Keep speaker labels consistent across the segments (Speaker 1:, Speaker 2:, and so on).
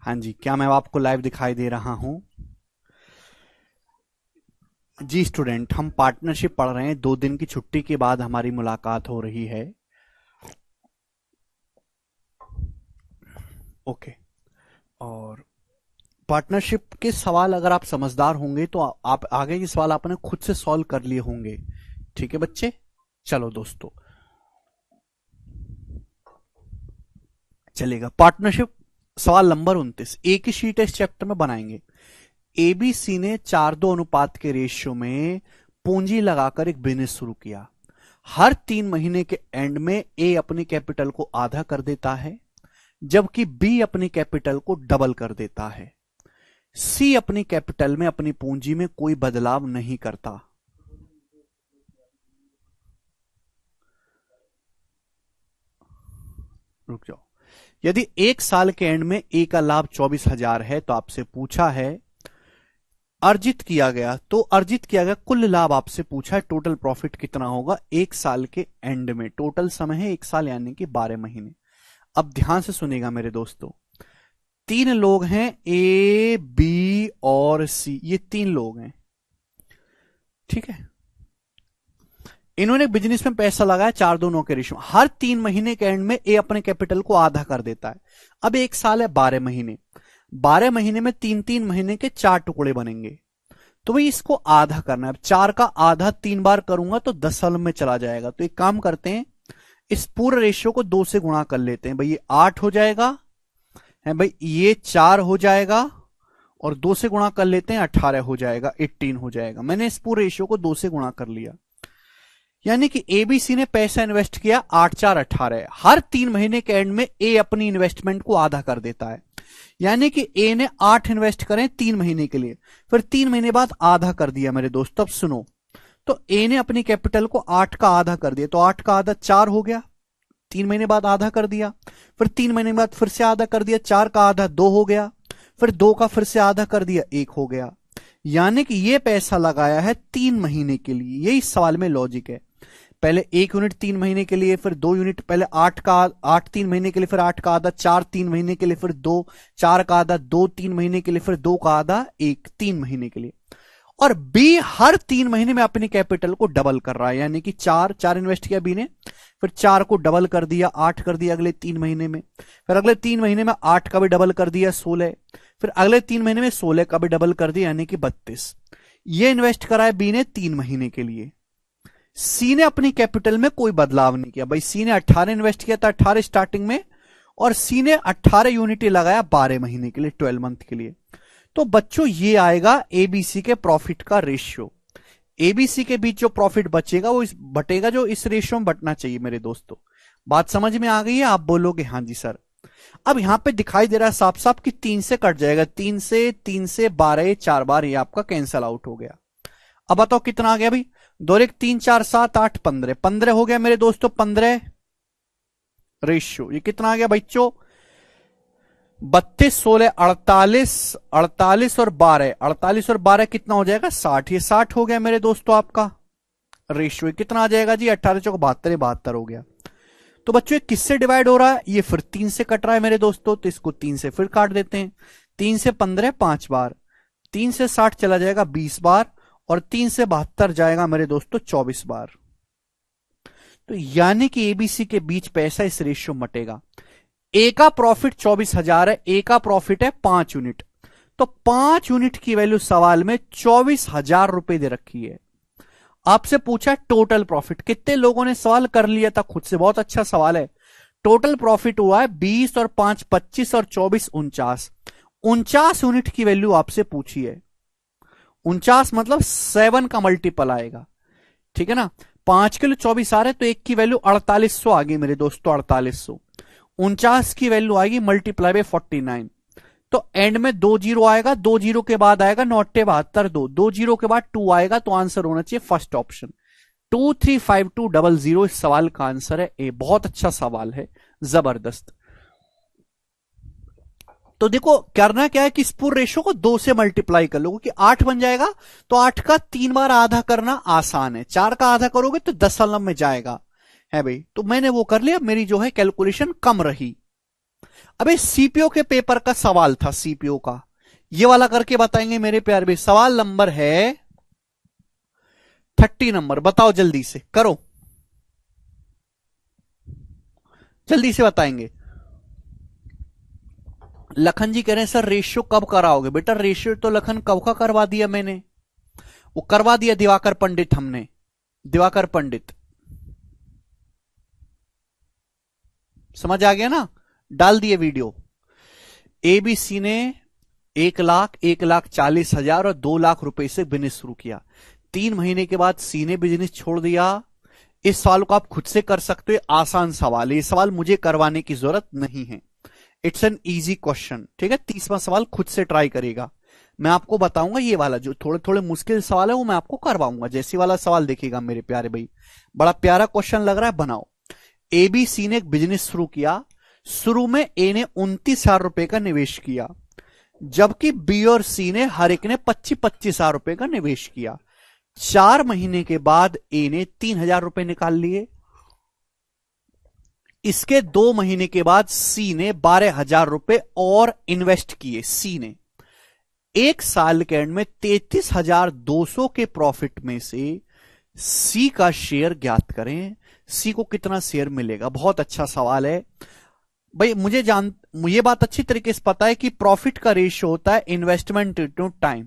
Speaker 1: हाँ जी, क्या मैं आपको लाइव दिखाई दे रहा हूं? जी स्टूडेंट, हम पार्टनरशिप पढ़ रहे हैं। 2 दिन की छुट्टी के बाद हमारी मुलाकात हो रही है। ओके। और पार्टनरशिप के सवाल अगर आप समझदार होंगे तो आप आगे के सवाल आपने खुद से सॉल्व कर लिए होंगे। ठीक है बच्चे, चलो दोस्तों चलेगा। पार्टनरशिप सवाल नंबर 29 एक ही शीट इस चैप्टर में बनाएंगे। एबीसी ने 4:2 अनुपात के रेशियो में पूंजी लगाकर एक बिजनेस शुरू किया। हर 3 महीने के एंड में ए अपनी कैपिटल को आधा कर देता है, जबकि बी अपनी कैपिटल को डबल कर देता है। सी अपनी कैपिटल में अपनी पूंजी में कोई बदलाव नहीं करता। रुक जाओ। यदि 1 साल के एंड में ए का लाभ 24,000 है तो आपसे पूछा है अर्जित किया गया कुल लाभ आपसे पूछा है टोटल प्रॉफिट कितना होगा 1 साल के एंड में। टोटल समय है 1 साल यानी कि 12 महीने। अब ध्यान से सुनेगा मेरे दोस्तों, 3 लोग हैं ए बी और सी, ये 3 लोग हैं। ठीक है, इन्होंने बिजनेस में पैसा लगाया 4:2 के रेशियो। हर 3 महीने के एंड में ए अपने कैपिटल को आधा कर देता है। अब 1 साल है 12 महीने, 12 महीने में 3-3 महीने के 4 टुकड़े बनेंगे, तो भाई इसको आधा करना है। अब 4 का आधा 3 बार करूंगा तो 10 में चला जाएगा। तो एक काम करते हैं, इस पूरे रेशियो को 2 से गुणा कर लेते हैं। भाई ये 8 हो जाएगा है, भाई ये 4 हो जाएगा और 2 से गुणा कर लेते हैं 18 हो जाएगा, 18 हो जाएगा। मैंने इस पूरे रेशियो को 2 से गुणा कर लिया, यानी कि एबीसी ने पैसा इन्वेस्ट किया 8-4-18। हर 3 महीने के एंड में ए अपनी इन्वेस्टमेंट को आधा कर देता है, यानी कि ए ने 8 इन्वेस्ट करें 3 महीने के लिए, फिर 3 महीने बाद आधा कर दिया मेरे दोस्त। अब सुनो, तो ए ने अपनी कैपिटल को 8 का आधा कर दिया, तो 8 का आधा 4 हो गया, 3 महीने बाद आधा कर दिया, फिर 3 महीने बाद फिर से आधा कर दिया, 4 का आधा 2 हो गया, फिर 2 का फिर से आधा कर दिया 1 हो गया। यानी कि ये पैसा लगाया है 3 महीने के लिए। यही सवाल में लॉजिक है। पहले 1 यूनिट 3 महीने के लिए, फिर 2 यूनिट, पहले 8 3 महीने के लिए, फिर 8 का आधा 4 3 महीने के लिए, फिर 2 4 का आधा 2 3 महीने के लिए, फिर 2 का आधा 1 3 महीने के लिए। और बी हर 3 महीने में अपनी कैपिटल को डबल कर रहा है, यानी कि 4 इन्वेस्ट किया बी ने, फिर 4 को डबल कर दिया 8 कर दिया अगले 3 महीने में, फिर अगले 3 महीने में 8 का भी डबल कर दिया 16, फिर अगले 3 महीने में 16 का भी डबल कर दिया यानी कि 32। ये इन्वेस्ट करा है बी ने 3 महीने के लिए। सी ने अपनी कैपिटल में कोई बदलाव नहीं किया। भाई सी ने 18 इन्वेस्ट किया था 18 स्टार्टिंग में, और सी ने 18 यूनिट लगाया 12 महीने के लिए, 12 मंथ के लिए। तो बच्चों ये आएगा एबीसी के प्रॉफिट का रेशियो। एबीसी के बीच जो प्रॉफिट बचेगा वो बटेगा जो इस रेशियो में बटना चाहिए मेरे दोस्तों। बात समझ में आ गई है? आप बोलोगे हाँ जी सर। अब यहां पे दिखाई दे रहा है साफ साफ कि 3 से कट जाएगा, 3 से 12 4 बार ये आपका कैंसल आउट हो गया। अब बताओ कितना आ गया भाई, 2 1 3 4 7 8 15, 15 हो गया मेरे दोस्तों। 15 रेशियो ये कितना आ गया बच्चों, 32 16 48 48 और 12, 48 और 12 कितना हो जाएगा 60, ये 60 हो गया मेरे दोस्तों आपका रेशियो। कितना आ जाएगा जी 18 चौक 72, 72 हो गया। तो बच्चों ये किससे डिवाइड हो रहा है, ये फिर 3 से कट रहा है मेरे दोस्तों, तो इसको 3 से फिर काट देते हैं। 3 से 15 5 बार, 3 से 60 चला जाएगा 20 बार, और 3 से 72 जाएगा मेरे दोस्तों 24 बार। तो यानी कि एबीसी के बीच पैसा इस रेशियो मटेगा। ए का प्रॉफिट 24,000 है, ए का प्रॉफिट है 5 यूनिट, तो 5 यूनिट की वैल्यू सवाल में 24,000 रुपए दे रखी है। आपसे पूछा टोटल प्रॉफिट, कितने लोगों ने सवाल कर लिया था खुद से, बहुत अच्छा सवाल है। टोटल प्रॉफिट हुआ है 20 और 5 25 और 24 49, 49 यूनिट की वैल्यू आपसे पूछी है। 49 मतलब 7 का मल्टीपल आएगा, ठीक है ना। 5 के लिए 24 आ रहे तो 1 की वैल्यू 4800 आ गई मेरे दोस्तों, 4800। 49 की वैल्यू आएगी मल्टीप्लाई बाय 49, तो एंड में 2 जीरो आएगा, 2 जीरो के बाद आएगा 972 2 जीरो के बाद 2 आएगा, तो आंसर होना चाहिए फर्स्ट ऑप्शन 235200। इस सवाल का आंसर है ए। बहुत अच्छा सवाल है, जबरदस्त। तो देखो करना क्या है कि इस पूरे रेशो को 2 से मल्टीप्लाई कर लो, क्योंकि 8 बन जाएगा तो 8 का 3 बार आधा करना आसान है, 4 का आधा करोगे तो 10 में जाएगा है भाई। तो मैंने वो कर लिया, मेरी जो है कैलकुलेशन कम रही। अबे सीपीओ के पेपर का सवाल था, सीपीओ का ये वाला करके बताएंगे मेरे प्यार भाई। सवाल नंबर है 30 नंबर, बताओ जल्दी से करो, जल्दी से बताएंगे। लखन जी कह रहे हैं सर रेशियो कब कराओगे? बेटा रेशियो तो लखन कब का करवा दिया मैंने, वो करवा दिया दिवाकर पंडित, हमने दिवाकर पंडित, समझ आ गया ना, डाल दिए वीडियो। एबीसी ने 1,40,000 और 2 लाख रुपए से बिजनेस शुरू किया। 3 महीने के बाद सी ने बिजनेस छोड़ दिया। इस सवाल को आप खुद से कर सकते हो, आसान सवाल है, ये सवाल मुझे करवाने की जरूरत नहीं है। इट्स एन इजी क्वेश्चन, ठीक है। 30वां सवाल खुद से ट्राई करेगा, मैं आपको बताऊंगा। ये वाला जो थोड़े थोड़े मुश्किल सवाल है वो मैं आपको करवाऊंगा। जैसी वाला सवाल देखिएगा मेरे प्यारे भाई, बड़ा प्यारा क्वेश्चन लग रहा है, बनाओ। एबीसी ने एक बिजनेस शुरू किया। शुरू में ए ने 29,000 रुपए का निवेश किया, जबकि बी और सी ने हर एक ने 25,000 रुपए का निवेश किया। 4 महीने के बाद ए ने 3,000 रुपए निकाल लिए। इसके 2 महीने के बाद सी ने 12,000 रुपए और इन्वेस्ट किए। सी ने 1 साल के एंड में 33,200 के प्रॉफिट में से सी का शेयर ज्ञात करें। सी को कितना शेयर मिलेगा? बहुत अच्छा सवाल है भाई। ये बात अच्छी तरीके से पता है कि प्रॉफिट का रेशियो होता है इन्वेस्टमेंट टू टाइम।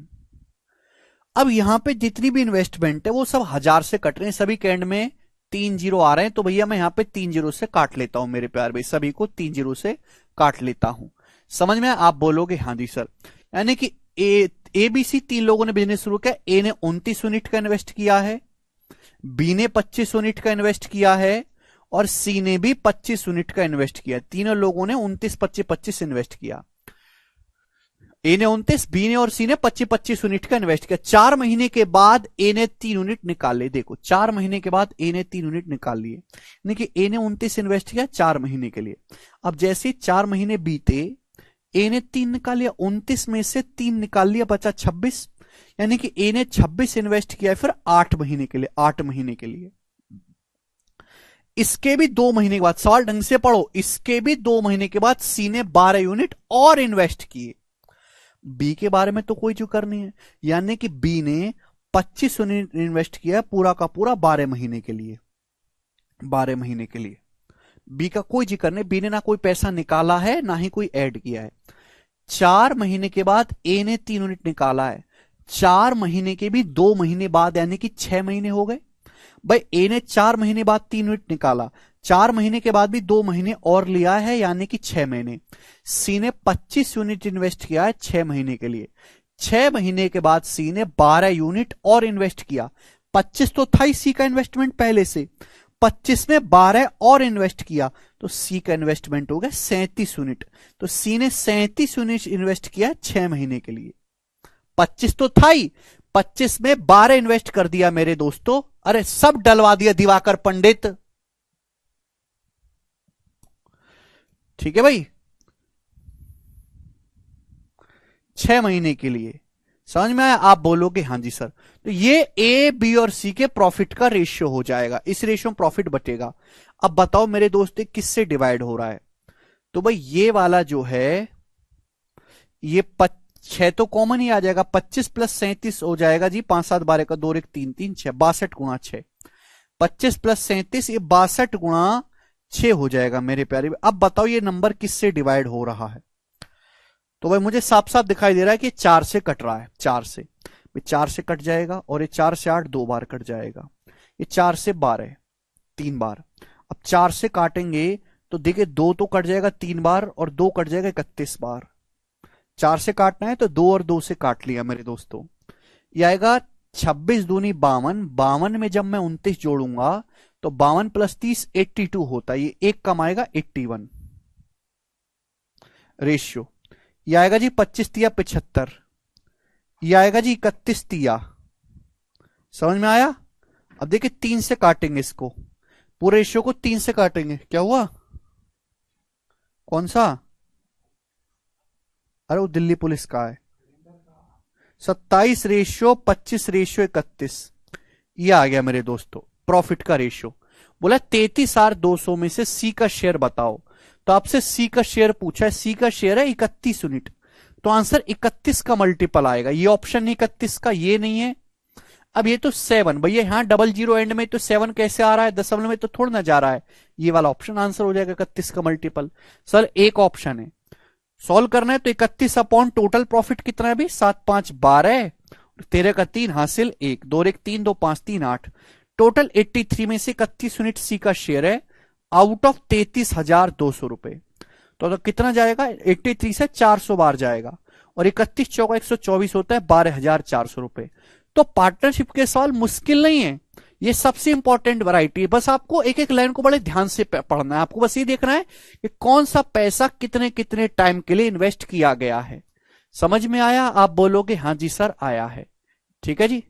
Speaker 1: अब यहां पे जितनी भी इन्वेस्टमेंट है वो सब 1000 से कट रहे हैं, सभी के एंड में 3 जीरो आ रहे हैं, तो भैया मैं यहां पे 3 जीरो से काट लेता हूं मेरे प्यार भाई, सभी को 3 जीरो से काट लेता हूं। समझ में? आप बोलोगे हाँ जी सर। यानी कि एबीसी 3 लोगों ने बिजनेस शुरू किया। ए ने 29 यूनिट का इन्वेस्ट किया है, बी ने 25 यूनिट का इन्वेस्ट किया है और सी ने भी 25 यूनिट का इन्वेस्ट किया। तीनों लोगों ने 29, 25, 25 इन्वेस्ट किया। ए ने 29, बी ने और सी ने 25, 25 यूनिट का इन्वेस्ट किया। 4 महीने के बाद ए ने 3 यूनिट निकाले। देखो 4 महीने के बाद ए ने 3 यूनिट निकाल लिए, यानी कि ए ने 29 इन्वेस्ट किया 4 महीने के लिए। अब जैसे 4 महीने बीते, ए ने 3 निकाल लिया, 29 में से 3 निकाल लिया, बचा 26, यानी कि ए ने 26 इन्वेस्ट किया फिर 8 महीने के लिए। 8 महीने के लिए इसके भी 2 महीने के बाद, सवाल ढंग से पढ़ो, इसके भी 2 महीने के बाद सी ने 12 यूनिट और इन्वेस्ट किए। बी के बारे में तो कोई जिक्र नहीं है, यानी कि बी ने 25 यूनिट इन्वेस्ट किया पूरा का पूरा 12 महीने के लिए। 12 महीने के लिए बी का कोई जिक्र नहीं, बी ने ना कोई पैसा निकाला है ना ही कोई ऐड किया है। 4 महीने के बाद ए ने 3 यूनिट निकाला है। 4 महीने के भी 2 महीने बाद, यानी कि 6 महीने हो गए भाई। ए ने 4 महीने बाद 3 यूनिट निकाला, 4 महीने के बाद भी 2 महीने और लिया है, यानी कि 6 महीने। सी ने 25 यूनिट इन्वेस्ट किया है 6 महीने के लिए। 6 महीने के बाद सी ने 12 यूनिट और इन्वेस्ट किया। 25 तो था ही सी का इन्वेस्टमेंट पहले से, 25 में 12 और इन्वेस्ट किया, तो सी का इन्वेस्टमेंट हो गया 37 यूनिट। तो सी ने 37 यूनिट इन्वेस्ट किया 6 महीने के लिए। 25 तो था ही, 25 में 12 इन्वेस्ट कर दिया मेरे दोस्तों। अरे सब डलवा दिया दिवाकर पंडित, ठीक है भाई। 6 महीने के लिए, समझ में आया? आप बोलोगे हाँ जी सर। तो ये ए, बी और सी के प्रॉफिट का रेशियो हो जाएगा, इस रेशियो में प्रॉफिट बटेगा। अब बताओ मेरे दोस्त किससे डिवाइड हो रहा है? तो भाई ये वाला जो है, ये 6 तो कॉमन ही आ जाएगा, 25 प्लस 37 हो जाएगा जी, 5 7 12 का 2 1 3 3 6, 62 गुणा 6, 25 प्लस 37, ये 62 गुणा 6 हो जाएगा मेरे प्यारे। अब बताओ ये नंबर किससे डिवाइड हो रहा है? तो भाई मुझे साफ साफ दिखाई दे रहा है कि 4 से कट रहा है। 4 से, 4 से कट जाएगा, और ये 4 से 8 2 बार कट जाएगा, ये 4 से 12 3 बार। अब 4 से काटेंगे तो देखिए 2 तो कट जाएगा 3 बार और 2 कट जाएगा 31 बार। 4 से काटना है तो 2 और 2 से काट लिया मेरे दोस्तों। यह आएगा 26 दूनी 52, 52 में जब मैं 29 जोड़ूंगा तो 52 प्लस 30 82 होता है, ये एक कम आएगा 81 रेशियो। यह आएगा जी 25 तिया 75, यह आएगा जी 31 तिया। समझ में आया? अब देखिए 3 से काटेंगे इसको, पूरे रेशियो को 3 से काटेंगे, क्या हुआ? कौन सा? अरे वो दिल्ली पुलिस का है। 27 रेशियो 25 रेशियो 31, ये आ गया मेरे दोस्तों प्रॉफिट का रेशियो। बोला 33,200 में से सी का शेयर बताओ। तो आपसे सी का शेयर पूछा है, सी का शेयर है 31 यूनिट, तो आंसर 31 का मल्टीपल आएगा। ये ऑप्शन 31 का, ये नहीं है। अब ये तो 7 भैया, यहां डबल जीरो एंड में तो 7 कैसे आ रहा है, दशमलव में तो थोड़ा ना जा रहा है। ये वाला ऑप्शन आंसर हो जाएगा 31 का मल्टीपल। सर एक ऑप्शन है, सॉल्व करना है तो 31 अपॉन टोटल प्रॉफिट कितना है अभी, 7 5 12, 13 का 3 हासिल 1, 2 1 3 2 5 3 8, टोटल 83 में से 31 यूनिट सी का शेयर है आउट ऑफ 33,200 रुपए। तो कितना जाएगा, 83 से 400 बार जाएगा, और 31 चौका 124 होता है 12,400 रुपए। तो पार्टनरशिप के सवाल मुश्किल नहीं है, ये सबसे इंपॉर्टेंट वैरायटी है। बस आपको एक एक लाइन को बड़े ध्यान से पढ़ना है, आपको बस ये देखना है कि कौन सा पैसा कितने कितने टाइम के लिए इन्वेस्ट किया गया है। समझ में आया? आप बोलोगे हाँ जी सर आया है। ठीक है जी,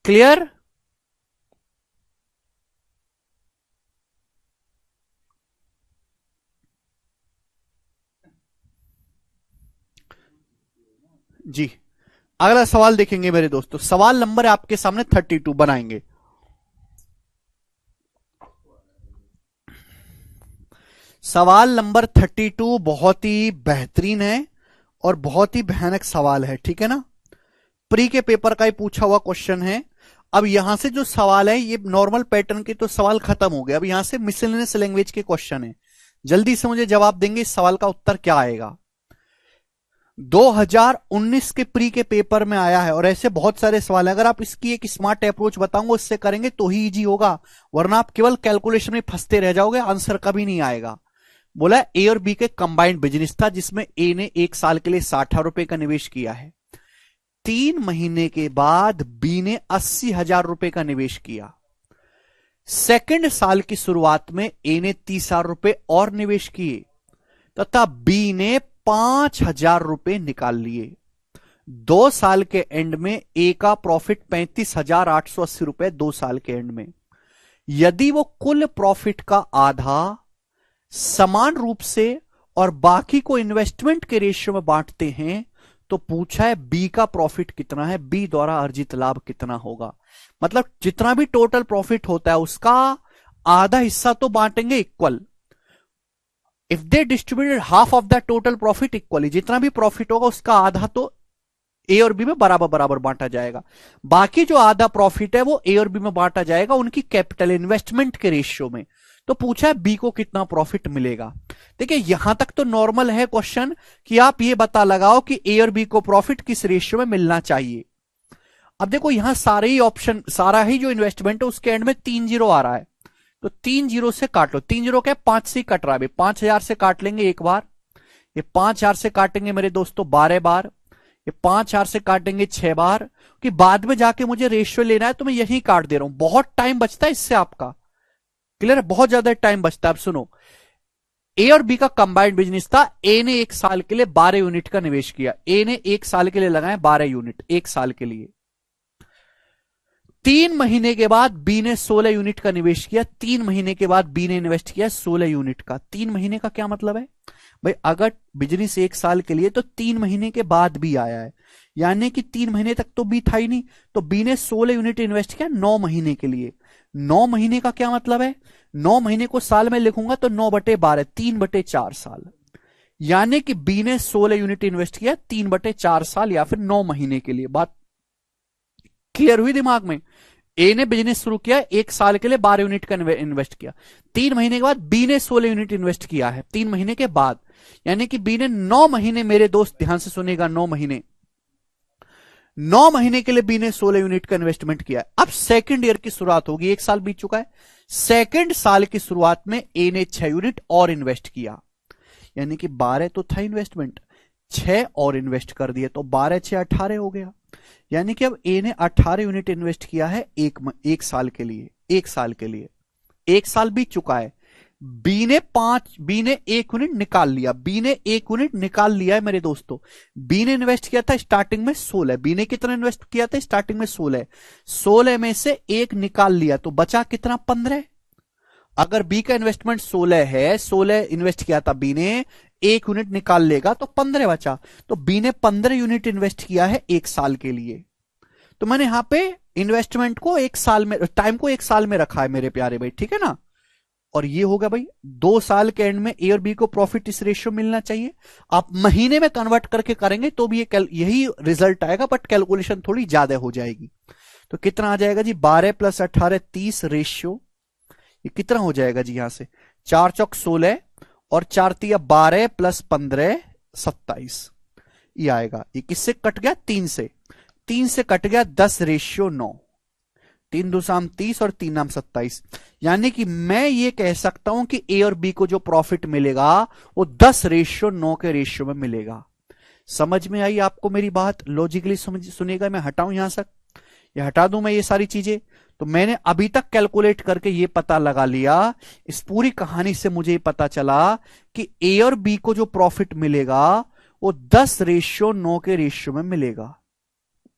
Speaker 1: क्लियर? जी, अगला सवाल देखेंगे मेरे दोस्तों। सवाल नंबर आपके सामने 32 बनाएंगे। सवाल नंबर 32 बहुत ही बेहतरीन है और बहुत ही भयानक सवाल है, ठीक है ना। प्री के पेपर का ही पूछा हुआ क्वेश्चन है। अब यहां से जो सवाल है ये नॉर्मल पैटर्न के तो सवाल खत्म हो गए, अब यहां से मिसलेनियस लैंग्वेज के क्वेश्चन है। जल्दी से मुझे जवाब देंगे इस सवाल का उत्तर क्या आएगा। 2019 के प्री के पेपर में आया है और ऐसे बहुत सारे सवाल है। अगर आप इसकी एक स्मार्ट अप्रोच बताऊंगा उससे करेंगे तो ही इजी होगा, वरना आप केवल कैलकुलेशन में फंसते रह जाओगे, आंसर कभी नहीं आएगा। बोला ए और बी के कंबाइंड बिजनेस था जिसमें ए ने 1 साल के लिए 60,000 रुपए का निवेश किया है। 3 महीने के बाद बी ने 80,000 रुपए का निवेश किया। सेकंड साल की शुरुआत में ए ने 30,000 रुपए और निवेश किए तथा बी ने 5,000 रुपए निकाल लिए। 2 साल के एंड में ए का प्रॉफिट 35,880 रुपए 2 साल के एंड में। यदि वो कुल प्रॉफिट का आधा समान रूप से और बाकी को इन्वेस्टमेंट के रेशियो में बांटते हैं तो पूछा है बी का प्रॉफिट कितना है, बी द्वारा अर्जित लाभ कितना होगा। मतलब जितना भी टोटल प्रॉफिट होता है उसका आधा हिस्सा तो बांटेंगे equal. If they distributed half of the total profit equally, जितना भी प्रॉफिट होगा उसका आधा तो ए और बी में बराबर बराबर बांटा जाएगा। बाकी जो आधा प्रॉफिट है वो ए और बी में बांटा जाएगा उनकी कैपिटल इन्वेस्टमेंट के रेशियो में। तो पूछा है बी को कितना प्रॉफिट मिलेगा। देखिए यहां तक तो नॉर्मल है क्वेश्चन कि आप ये बता लगाओ कि ए और बी को प्रॉफिट किस रेशियो में मिलना चाहिए। अब देखो यहां सारे ही ऑप्शन, सारा ही जो इन्वेस्टमेंट है उसके एंड में 3 जीरो आ रहा है, तो 3 जीरो से काट लो। 3 जीरो क्या है, 5 से कट रहा है। 5,000 से काट लेंगे एक बार, ये 5,000 से काटेंगे मेरे दोस्तों 12 बार, ये 5,000 से काटेंगे 6 बार, कि बाद में जाके मुझे रेशियो लेना है तो मैं यही काट दे रहा हूं। बहुत टाइम बचता है इससे आपका, क्लियर है, बहुत ज्यादा टाइम बचता है। अब सुनो, ए और बी का कंबाइंड बिजनेस था। ए ने 1 साल के लिए 12 यूनिट का निवेश किया। ए ने 1 साल के लिए लगाए 12 यूनिट 1 साल के लिए। 3 महीने के बाद बी ने 16 यूनिट का निवेश किया। 3 महीने के बाद बी ने इन्वेस्ट किया 16 यूनिट का। 3 महीने का क्या मतलब है भाई, अगर बिजनेस 1 साल के लिए तो 3 महीने के बाद बी आया है, यानी कि 3 महीने तक तो बी था ही नहीं। तो बी ने 16 यूनिट इन्वेस्ट किया 9 महीने के लिए। 9 महीने का क्या मतलब है, 9 महीने को साल में लिखूंगा तो 9/12 3/4 साल, यानी कि बी ने 16 यूनिट इन्वेस्ट किया 3/4 साल या फिर 9 महीने के लिए। बात क्लियर हुई दिमाग में? ए ने बिजनेस शुरू किया 1 साल के लिए 12 यूनिट का इन्वेस्ट किया। 3 महीने के बाद बी ने 16 यूनिट इन्वेस्ट किया है 3 महीने के बाद, यानी कि बी ने 9 महीने, मेरे दोस्त ध्यान से सुनेगा, 9 महीने के लिए बी ने 16 यूनिट का इन्वेस्टमेंट किया। अब सेकंड ईयर की शुरुआत होगी, 1 साल बीत चुका है। सेकंड साल की शुरुआत में ए ने 6 यूनिट और इन्वेस्ट किया, यानी कि 12 तो था इन्वेस्टमेंट, 6 और इन्वेस्ट कर दिए तो 12 6 18 हो गया। यानी कि अब ए ने 18 यूनिट इन्वेस्ट किया है एक साल के लिए। 1 साल के लिए 1 साल बीत चुका है। बी ने 1 यूनिट निकाल लिया। बी ने 1 यूनिट निकाल लिया है मेरे दोस्तों। बी ने इन्वेस्ट किया था स्टार्टिंग में 16। बी ने कितना इन्वेस्ट किया था स्टार्टिंग में 16। 16 में से 1 निकाल लिया तो बचा कितना, 15। अगर बी का इन्वेस्टमेंट 16 है, 16 इन्वेस्ट किया था बी ने, 1 यूनिट निकाल लेगा तो 15 बचा। तो बी ने 15 यूनिट इन्वेस्ट किया है 1 साल के लिए। तो मैंने यहां पे इन्वेस्टमेंट को 1 साल में, टाइम को 1 साल में रखा है मेरे प्यारे भाई, ठीक है ना। और ये होगा भाई 2 साल के एंड में ए और बी को प्रॉफिट इस रेशियो मिलना चाहिए। आप महीने में कन्वर्ट करके करेंगे तो भी यही रिजल्ट आएगा, बट कैलकुलेशन थोड़ी ज्यादा हो जाएगी। तो कितना आ जाएगा जी, 12 + 18 30 रेशियो। ये कितना हो जाएगा जी, यहां से 4 चौक 16 और 4 तिया 12 + 15 27 ये आएगा। ये किससे कट गया, 3 से, 3 से कट गया 10:9, 3 2 साम 30 और 3 नाम 27। यानी कि मैं ये कह सकता हूं कि ए और बी को जो प्रॉफिट मिलेगा वो 10:9 के रेशियो में मिलेगा। समझ में आई आपको मेरी बात? लॉजिकली सुनेगा। मैं हटाऊं यहां से, ये हटा दूं मैं ये सारी चीजें। तो मैंने अभी तक कैलकुलेट करके ये पता लगा लिया, इस पूरी कहानी से मुझे पता चला कि ए और बी को जो प्रॉफिट मिलेगा वो 10:9 के रेशियो में मिलेगा।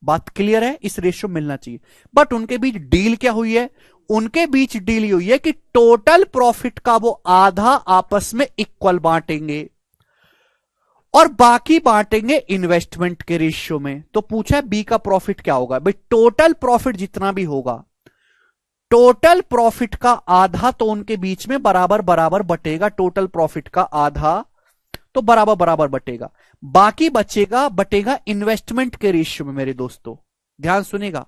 Speaker 1: बात क्लियर है? इस रेशियो मिलना चाहिए। बट उनके बीच डील क्या हुई है? उनके बीच डील हुई है कि टोटल प्रॉफिट का वो आधा आपस में इक्वल बांटेंगे और बाकी बांटेंगे इन्वेस्टमेंट के रेशियो में। तो पूछा बी का प्रॉफिट क्या होगा? भाई टोटल प्रॉफिट जितना भी होगा, टोटल प्रॉफिट का आधा तो उनके बीच में बराबर बराबर बटेगा। टोटल प्रॉफिट का आधा तो बराबर बराबर बटेगा, बाकी बटेगा इन्वेस्टमेंट के रेशियो में। मेरे दोस्तों ध्यान सुनेगा।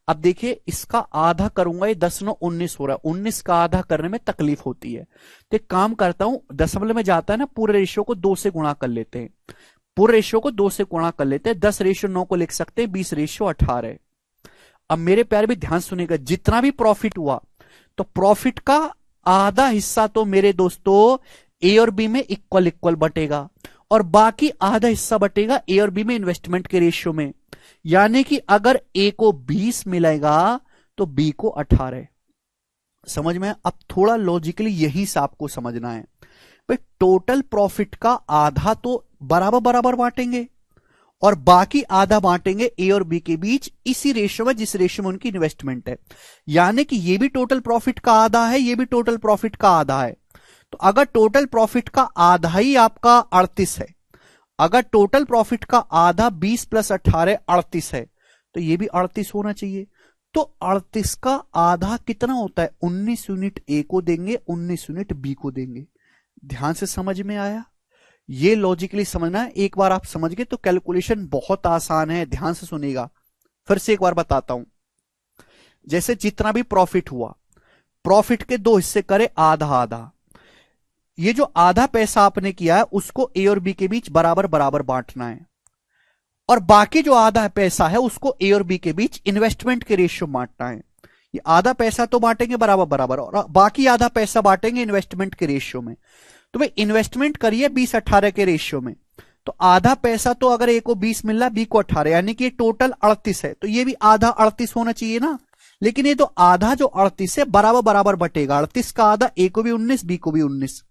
Speaker 1: अब देखिए इसका आधा करूंगा, ये 10 9 19 हो रहा है। 19 का आधा करने में तकलीफ होती है, तो एक काम करता हूं, दशमलव में जाता है ना, पूरे रेशियो को 2 से गुणा कर लेते हैं। पूरे रेशियो को 2 से गुणा कर लेते हैं। 10:9 को लिख सकते हैं 20:18। अब मेरे प्यारे भी ध्यान सुनेगा, जितना भी प्रॉफिट हुआ तो प्रॉफिट का आधा हिस्सा तो मेरे दोस्तों ए और बी में इक्वल इक्वल बटेगा और बाकी आधा हिस्सा बटेगा ए और बी में इन्वेस्टमेंट के रेशियो में। यानी कि अगर ए को 20 मिलेगा तो बी को 18। समझ में? अब थोड़ा लॉजिकली यही से आपको समझना है। भाई टोटल प्रॉफिट का आधा तो बराबर बराबर बांटेंगे और बाकी आधा बांटेंगे ए और बी के बीच इसी रेशियो में जिस रेशियो में उनकी इन्वेस्टमेंट है। यानी कि ये भी टोटल प्रॉफिट का आधा है, ये भी टोटल प्रॉफिट का आधा है। तो अगर टोटल प्रॉफिट का आधा ही आपका 38 है, अगर टोटल प्रॉफिट का आधा 20 + 18 38 है, तो ये भी 38 होना चाहिए। तो 38 का आधा कितना होता है? 19 यूनिट ए को देंगे, 19 यूनिट बी को देंगे। ध्यान से समझ में आया? ये लॉजिकली समझना है। एक बार आप समझ गए तो कैलकुलेशन बहुत आसान है। ध्यान से सुनिएगा, फिर से एक बार बताता हूं। जैसे जितना भी प्रॉफिट हुआ, प्रॉफिट के 2 हिस्से करे, आधा आधा। ये जो आधा पैसा आपने किया है उसको ए और बी के बीच बराबर बराबर बांटना है और बाकी जो आधा पैसा है उसको ए और बी के बीच इन्वेस्टमेंट के रेशियो बांटना है। ये आधा पैसा तो बांटेंगे बराबर बराबर और बाकी आधा पैसा बांटेंगे इन्वेस्टमेंट के रेशियो में। तो भाई इन्वेस्टमेंट करिए 20-18 के रेशियो में, तो आधा पैसा तो अगर ए को 20 मिल रहा, बी को 18, यानी कि टोटल 38 है, तो ये भी आधा 38 होना चाहिए ना। लेकिन ये तो आधा जो 38 है बराबर बराबर बटेगा। 38 का आधा ए को भी 19, बी को भी 19।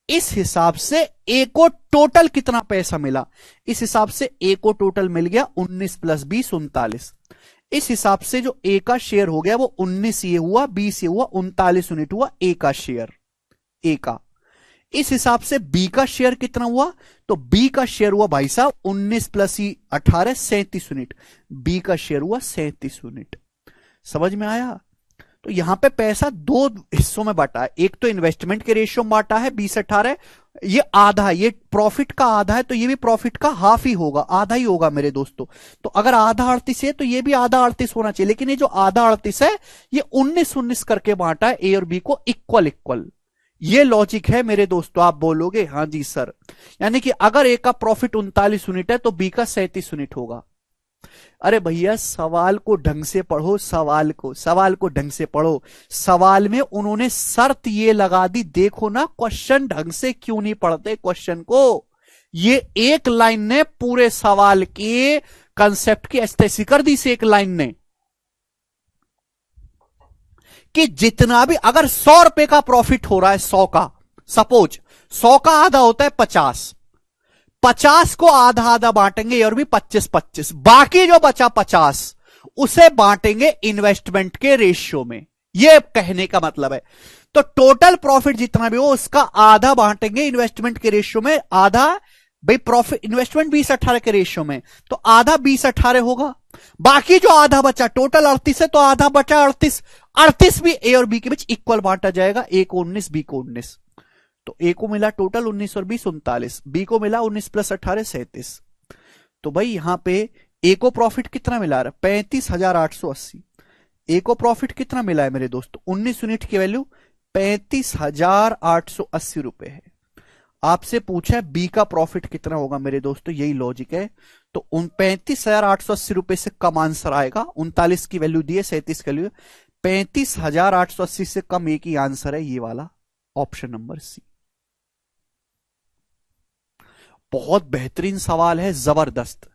Speaker 1: इस हिसाब से ए को टोटल कितना पैसा मिला? इस हिसाब से ए को टोटल मिल गया 19 + 20 39। इस हिसाब से जो ए का शेयर हो गया वो 19 ये हुआ, 20 ये हुआ, 39 यूनिट हुआ ए का शेयर, ए का। इस हिसाब से बी का शेयर कितना हुआ? तो बी का शेयर हुआ भाई साहब 19 + 18 37 यूनिट। बी का शेयर हुआ 37 यूनिट। समझ में आया? तो यहां पे पैसा 2 हिस्सों में बांटा है। एक तो इन्वेस्टमेंट के रेशियो में बांटा है 20-18, ये आधा है, ये प्रॉफिट का आधा है, तो ये भी प्रॉफिट का हाफ ही होगा, आधा ही होगा मेरे दोस्तों। तो अगर आधा 38 है तो ये भी आधा 38 होना चाहिए। लेकिन ये जो आधा 38 है ये 19-19 करके बांटा है ए और बी को इक्वल इक्वल। ये लॉजिक है मेरे दोस्तों। आप बोलोगे हाँ जी सर, यानी कि अगर ए का प्रॉफिट 39 यूनिट है तो बी का 37 यूनिट होगा। अरे भैया सवाल को ढंग से पढ़ो, सवाल को ढंग से पढ़ो। सवाल में उन्होंने शर्त ये लगा दी, देखो ना क्वेश्चन ढंग से क्यों नहीं पढ़ते क्वेश्चन को। ये एक लाइन ने पूरे सवाल के कंसेप्ट की एस्थेसी कर दी, से एक लाइन ने, कि जितना भी अगर 100 रुपए का प्रॉफिट हो रहा है, 100 का, सपोज 100 का आधा होता है 50, 50 को आधा आधा बांटेंगे और भी 25-25, बाकी जो बचा 50 उसे बांटेंगे इन्वेस्टमेंट के रेशियो में। यह कहने का मतलब है। तो टोटल प्रॉफिट जितना भी हो उसका आधा बांटेंगे इन्वेस्टमेंट के रेशियो में, आधा भाई प्रॉफिट इन्वेस्टमेंट 20-18 के रेशियो में, तो आधा 20-18 होगा। बाकी जो आधा बचा, टोटल 38 है तो आधा बचा 38, 38 भी ए और बी के बीच इक्वल बांटा जाएगा, ए को 19 बी को 19। तो ए को मिला टोटल 19 और 20 39, बी को मिला 19 + 18 37। तो भाई यहां पे ए को प्रॉफिट कितना मिला रहा है 35,880। ए को प्रॉफिट कितना मिला है मेरे दोस्तों 19 यूनिट की वैल्यू 35,880 रुपए है। आपसे पूछा है बी का प्रॉफिट कितना होगा मेरे दोस्तों, यही लॉजिक है। तो 35,880 रुपए से कम आंसर आएगा। 39 की वैल्यू दी है, 37 की वैल्यू, 35,880 से कम एक ही आंसर है, ये वाला ऑप्शन नंबर सी। बहुत बेहतरीन सवाल है, जबरदस्त।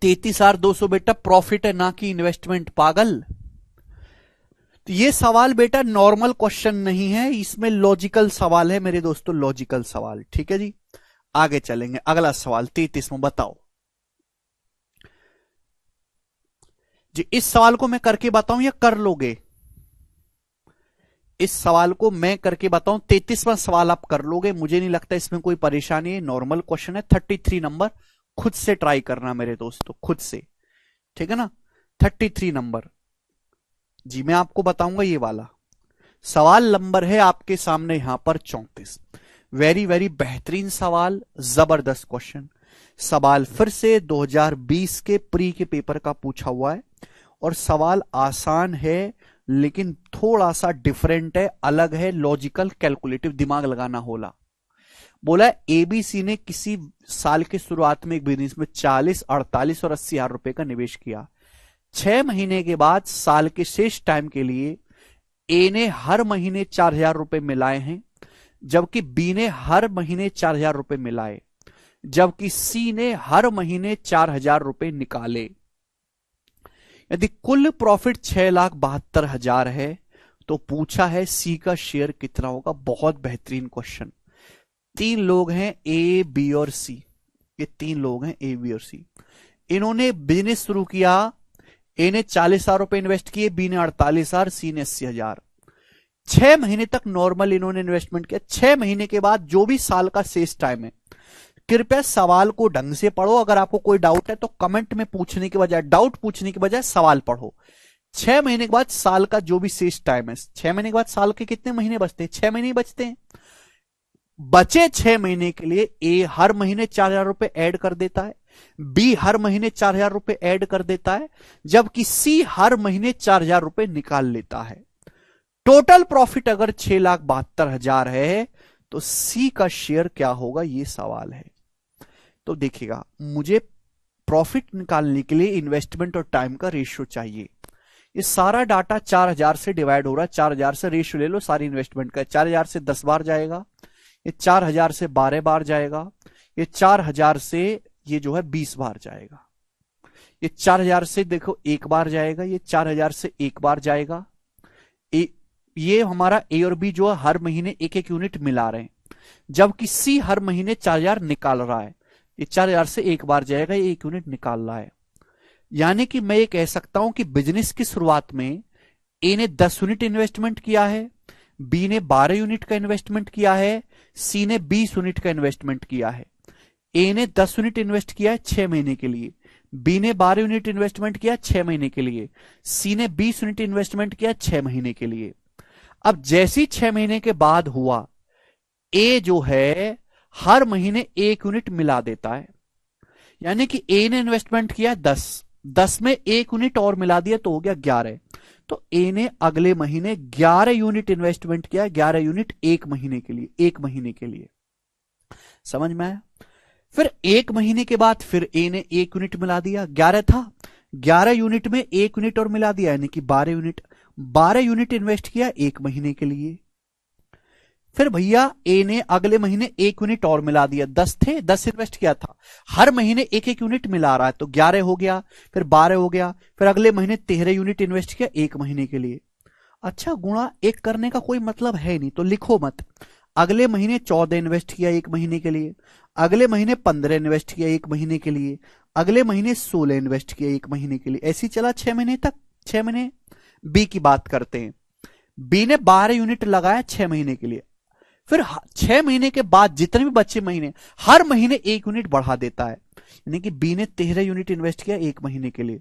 Speaker 1: 33,200 बेटा प्रॉफिट है, ना कि इन्वेस्टमेंट, पागल। तो ये सवाल बेटा नॉर्मल क्वेश्चन नहीं है, इसमें लॉजिकल सवाल है मेरे दोस्तों, लॉजिकल सवाल। ठीक है जी, आगे चलेंगे। अगला सवाल 33 में बताओ जी। इस सवाल को मैं करके बताऊं या कर लोगे? इस सवाल को मैं करके बताऊं, 33वां सवाल आप कर लोगे, मुझे नहीं लगता इसमें कोई परेशानी है, नॉर्मल क्वेश्चन है। 33 नंबर खुद से ट्राई करना मेरे दोस्तों, खुद से, ठीक है ना। 33 नंबर जी मैं आपको बताऊंगा, ये वाला सवाल नंबर है आपके सामने यहां पर 34। वेरी वेरी बेहतरीन सवाल, जबरदस्त क्वेश्चन। सवाल फिर से 2020 के प्री के पेपर का पूछा हुआ है, और सवाल आसान है लेकिन थोड़ा सा डिफरेंट है, अलग है, लॉजिकल, कैलकुलेटिव, दिमाग लगाना होला। बोला एबीसी ने किसी साल के शुरुआत में एक बिजनेस में 40, 48 और 80 हजार रुपए का निवेश किया। 6 महीने के बाद साल के शेष टाइम के लिए ए ने हर महीने 4,000 रुपए मिलाए हैं, जबकि बी ने हर महीने 4,000 रुपए मिलाए, जबकि सी ने हर महीने 4,000 रुपए निकाले। यदि कुल प्रॉफिट 6,72,000 है तो पूछा है सी का शेयर कितना होगा। बहुत बेहतरीन क्वेश्चन। 3 लोग हैं ए, बी और सी, ये 3 लोग हैं ए, बी और सी। इन्होंने बिजनेस शुरू किया, ए ने 40,000 रुपए इन्वेस्ट किए, बी ने 48,000, सी ने 80,000। 6 महीने तक नॉर्मल इन्होंने इन्वेस्टमेंट किया। 6 महीने के बाद जो भी साल का शेष टाइम है, कृपया सवाल को ढंग से पढ़ो। अगर आपको कोई डाउट है तो कमेंट में पूछने के बजाय, डाउट पूछने के बजाय सवाल पढ़ो। 6 महीने के बाद साल का जो भी शेष टाइम है, 6 महीने के बाद साल के कितने महीने बचते हैं? 6 महीने बचते हैं। बचे 6 महीने के लिए ए हर महीने 4,000 रुपए ऐड कर देता है, बी हर महीने 4,000 रुपए ऐड कर देता है, जबकि सी हर महीने 4,000 रुपए निकाल लेता है। टोटल प्रॉफिट अगर 6,72,000 है तो सी का शेयर क्या होगा, ये सवाल है। तो देखिएगा, मुझे प्रॉफिट निकालने के लिए इन्वेस्टमेंट और टाइम का रेशियो चाहिए। ये सारा डाटा 4,000 से डिवाइड हो रहा है, 4,000 से रेशियो ले लो सारी इन्वेस्टमेंट का। 4,000 से 10 बार जाएगा, ये 4,000 से 12 बार जाएगा, ये 4,000 से ये जो है 20 बार जाएगा, ये 4,000 से देखो 1 बार जाएगा, ये 4,000 से 1 बार जाएगा। ये हमारा ए और बी जो है हर महीने 1-1 यूनिट मिला रहे हैं, जबकि सी हर महीने 4,000 निकाल रहा है। ये 4,000 से 1 बार जाएगा, ये 1 यूनिट निकाल रहा है। यानी कि मैं ये कह सकता हूं कि बिजनेस की शुरुआत में ए ने 10 यूनिट इन्वेस्टमेंट किया है, बी ने 12 यूनिट का इन्वेस्टमेंट किया है, सी ने 20 यूनिट का इन्वेस्टमेंट किया है। ए ने 10 यूनिट इन्वेस्ट किया है 6 महीने के लिए, बी ने 12 यूनिट इन्वेस्टमेंट किया 6 महीने के लिए, सी ने 20 यूनिट इन्वेस्टमेंट किया 6 महीने के लिए। अब जैसी 6 महीने के बाद हुआ, ए जो है हर महीने 1 यूनिट मिला देता है। यानी कि ए ने इन्वेस्टमेंट किया 10 में 1 यूनिट और मिला दिया तो हो गया 11। तो ए ने अगले महीने 11 यूनिट इन्वेस्टमेंट किया, 11 यूनिट 1 महीने के लिए, 1 महीने के लिए। समझ में आया? फिर 1 महीने के बाद फिर ए ने 1 यूनिट मिला दिया, 11 था, 11 यूनिट में 1 यूनिट और मिला दिया, यानी कि 12 यूनिट। 12 यूनिट इन्वेस्ट किया 1 महीने के लिए। फिर भैया ए ने अगले महीने 1 यूनिट और मिला दिया, 10 थे, 10 इन्वेस्ट किया था, हर महीने 1-1 यूनिट मिला रहा है, तो 11 हो गया, फिर 12 हो गया, फिर अगले महीने 13 यूनिट इन्वेस्ट किया 1 महीने के लिए। अच्छा, गुणा 1 करने का कोई मतलब है नहीं, तो लिखो मत। अगले महीने 14 इन्वेस्ट किया 1 महीने के लिए, अगले महीने 15 इन्वेस्ट किया 1 महीने के लिए, अगले महीने 16 इन्वेस्ट किया 1 महीने के लिए। ऐसी चला 6 महीने तक। 6 महीने। बी की बात करते हैं। बी ने 12 यूनिट लगाया 6 महीने के लिए, फिर 6 महीने के बाद जितने भी बच्चे महीने, हर महीने 1 यूनिट बढ़ा देता है। यानी कि बी ने 13 यूनिट इन्वेस्ट किया 1 महीने के लिए,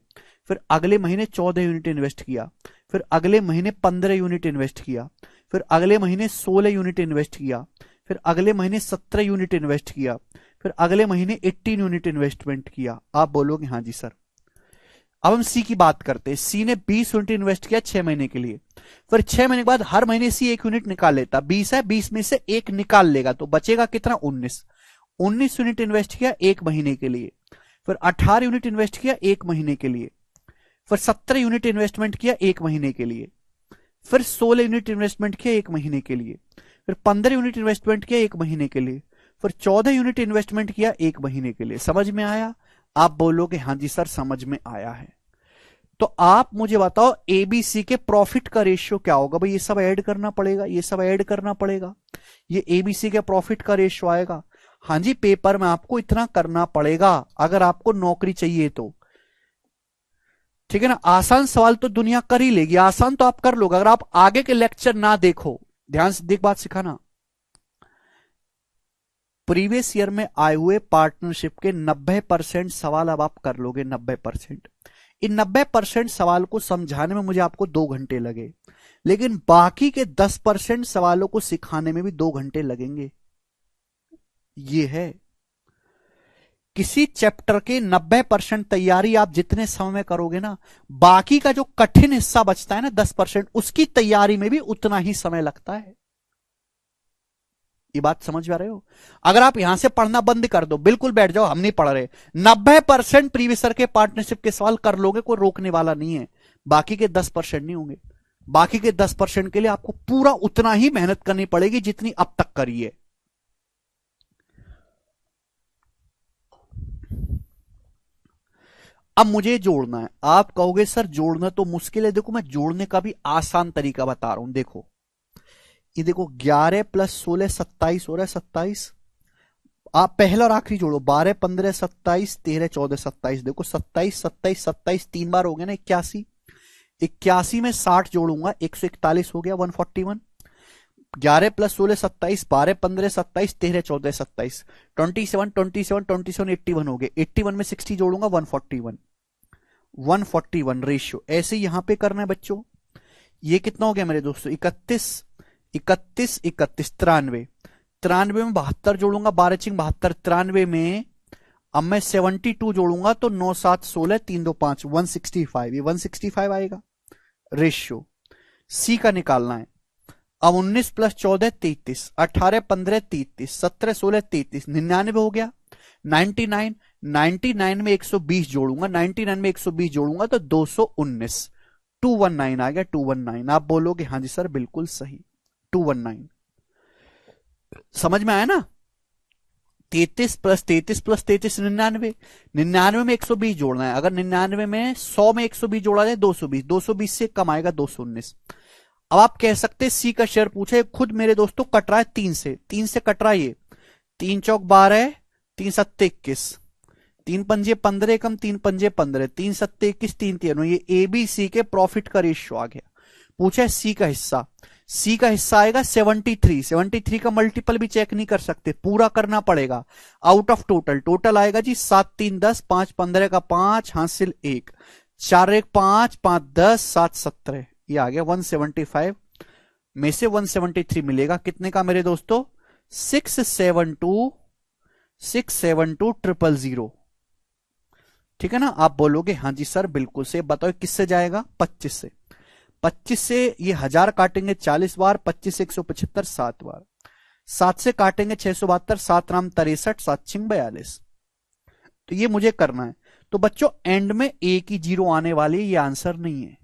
Speaker 1: फिर अगले महीने 14 यूनिट इन्वेस्ट किया, फिर अगले महीने 15 यूनिट इन्वेस्ट किया, फिर अगले महीने 16 यूनिट इन्वेस्ट किया, फिर अगले महीने 17 यूनिट इन्वेस्ट किया, फिर अगले महीने 18 यूनिट इन्वेस्टमेंट किया। आप बोलोगे हाँ जी सर। अब हम सी की बात करते हैं। सी ने 20 यूनिट इन्वेस्ट किया 6 महीने के लिए, फिर 6 महीने के बाद हर महीने सी 1 यूनिट निकाल लेता। 20 है, 20 में से 1 निकाल लेगा तो बचेगा कितना, 19 यूनिट इन्वेस्ट किया 1 महीने के लिए, फिर 18 यूनिट इन्वेस्ट किया 1 महीने के लिए, फिर 17 यूनिट इन्वेस्टमेंट किया 1 महीने के लिए, फिर 16 यूनिट इन्वेस्टमेंट किया 1 महीने के लिए, फिर 15 यूनिट इन्वेस्टमेंट किया 1 महीने के लिए, फिर 14 यूनिट इन्वेस्टमेंट किया 1 महीने के लिए। समझ में आया? आप बोलोगे हाँ जी सर समझ में आया है। तो आप मुझे बताओ एबीसी के प्रॉफिट का रेशियो क्या होगा? भाई ये सब ऐड करना पड़ेगा, ये सब ऐड करना पड़ेगा, ये एबीसी के प्रॉफिट का रेशियो आएगा। हाँ जी, पेपर में आपको इतना करना पड़ेगा अगर आपको नौकरी चाहिए तो, ठीक है ना। आसान सवाल तो दुनिया कर ही लेगी, आसान तो आप कर लोगे। अगर आप आगे के लेक्चर ना देखो, ध्यान से देख बात सिखाना, प्रीवियस ईयर में आए हुए पार्टनरशिप के 90% सवाल अब आप कर लोगे। 90%। इन 90% सवाल को समझाने में मुझे आपको 2 घंटे लगे, लेकिन बाकी के 10% सवालों को सिखाने में भी 2 घंटे लगेंगे। ये है किसी चैप्टर के 90% तैयारी आप जितने समय में करोगे ना, बाकी का जो कठिन हिस्सा बचता है ना 10%, उसकी तैयारी में भी उतना ही समय लगता है। ये बात समझ में आ रहे हो? अगर आप यहां से पढ़ना बंद कर दो, बिल्कुल बैठ जाओ हम नहीं पढ़ रहे, 90% प्रीवियस ईयर के पार्टनरशिप के सवाल कर लोगे, कोई रोकने वाला नहीं है। बाकी के 10% नहीं होंगे। बाकी के 10% के लिए आपको पूरा उतना ही मेहनत करनी पड़ेगी जितनी अब तक करी है। अब मुझे जोड़ना है। आप कहोगे सर जोड़ना तो मुश्किल है। देखो मैं जोड़ने का भी आसान तरीका बता रहा हूं। देखो ये देखो 11 + 16 27 हो रहा है 27। आप पहला और आखिरी जोड़ो, 12 15 27 13 14 27। देखो 27 27 27 3 बार हो गया ना 81। 81 में 60 जोड़ूंगा 141 हो गया 141। 11 + 16 27 12 15 27 13 14 27 27 27 27 81 हो गए। 81 में 60 जोड़ूंगा 141 141 रेशियो। ऐसे यहां पे करना है बच्चों। ये कितना हो गया मेरे दोस्तों 31 31 31 93 93 में 72 जोड़ूंगा 12 × 72 93 में अब मैं 72 जोड़ूंगा तो 9 7 16 3 2 5 165। ये 165 आएगा रेशियो। सी का निकालना है। अब 19 + 14 33 18 15 33 17 16 33 99 हो गया 99 99 में 120 जोड़ूंगा 99 में 120 जोड़ूंगा तो 219 219 आ गया 219। आप बोलोगे हाँ जी सर बिल्कुल सही 219। समझ में आया ना? 33 + 33 + 33 99 99 में 120 जोड़ना है। अगर 99 में 100 में 120 जोड़ा जाए 220 220 से कम आएगा 219। अब आप कह सकते हैं सी का शेयर पूछे, खुद मेरे दोस्तों कट रहा है 3 से कट रहा है। ये 3 चौक 12 3 7 21 3 पंजे 15 कम 3 पंजे 15 3 7 21 3 3। ये एबीसी के प्रॉफिट का रेशियो आ गया। पूछा है सी का हिस्सा। सी का हिस्सा आएगा 73। 73 का मल्टीपल भी चेक नहीं कर सकते, पूरा करना पड़ेगा। आउट ऑफ टोटल आएगा जी 7 3 10 5 15 का 5 हासिल 1 4 1 5 5 10 7 17। ये आ गया 175 में से 173 मिलेगा कितने का मेरे दोस्तों 672 000। ठीक है ना? आप बोलोगे हाँ जी सर बिल्कुल से। बताओ किससे जाएगा 25 से। 25 से ये 1000 काटेंगे 40 बार, 25 से 175 7 बार, 7 से काटेंगे 672 7 राम 63 7 छिंग 42। तो ये मुझे करना है। तो बच्चों एंड में एक ही जीरो आने वाली, ये आंसर नहीं है।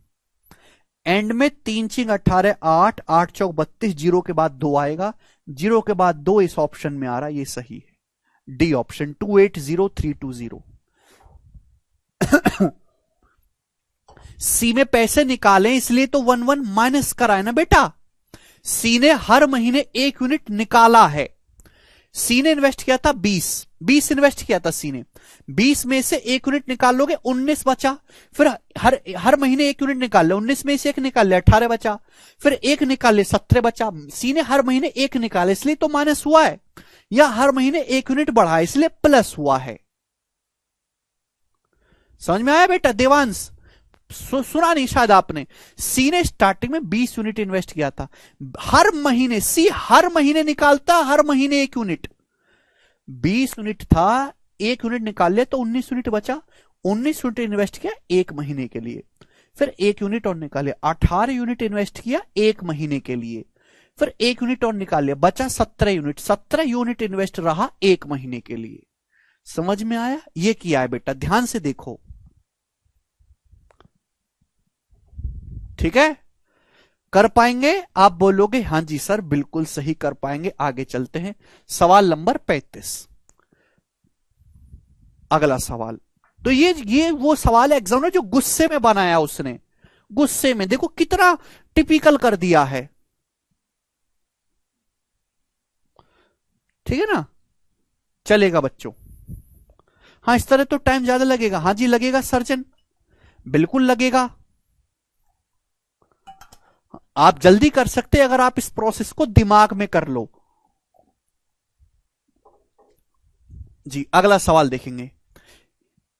Speaker 1: एंड में 3 छिंग 18 8 8 चौक 32 जीरो के बाद 2 आएगा, जीरो के बाद 2 इस ऑप्शन में आ रहा है, ये सही है डी ऑप्शन 280320। सी में पैसे निकाले इसलिए तो 1 माइनस कराए ना बेटा। सी ने हर महीने 1 यूनिट निकाला है। सी ने इन्वेस्ट किया था 20 इन्वेस्ट किया था सी ने। 20 में से 1 यूनिट निकाल लोगे 19 बचा। फिर हर महीने 1 यूनिट निकाल ले, 19 में से 1 निकाल ले 18 बचा। फिर 1 निकाल ले 17 बचा। सी ने हर महीने 1 निकाले इसलिए तो माइनस हुआ है, या हर महीने 1 यूनिट बढ़ा इसलिए प्लस हुआ है। समझ में आया बेटा देवांश? सुना नहीं शायद आपने। सी ने स्टार्टिंग में 20 यूनिट इन्वेस्ट किया था। हर महीने सी हर महीने निकालता, हर महीने 1 यूनिट। 20 यूनिट था, 1 यूनिट निकाल लिया तो 19 यूनिट बचा। 19 यूनिट इन्वेस्ट किया 1 महीने के लिए। फिर 1 यूनिट और निकाले, 18 यूनिट इन्वेस्ट किया 1 महीने के लिए। फिर 1 यूनिट और निकाल लिया, बचा 17 यूनिट। 17 यूनिट इन्वेस्ट रहा 1 महीने के लिए। समझ में आया? ये किया है बेटा, ध्यान से देखो। ठीक है, कर पाएंगे? आप बोलोगे हां जी सर बिल्कुल सही कर पाएंगे। आगे चलते हैं, सवाल नंबर 35। अगला सवाल, तो ये वो सवाल है एग्जाम में जो गुस्से में बनाया उसने। गुस्से में देखो कितना टिपिकल कर दिया है। ठीक है ना? चलेगा बच्चों? हाँ, इस तरह तो टाइम ज्यादा लगेगा। हाँ जी लगेगा सर्जन, बिल्कुल लगेगा। आप जल्दी कर सकते हैं अगर आप इस प्रोसेस को दिमाग में कर लो। जी अगला सवाल देखेंगे।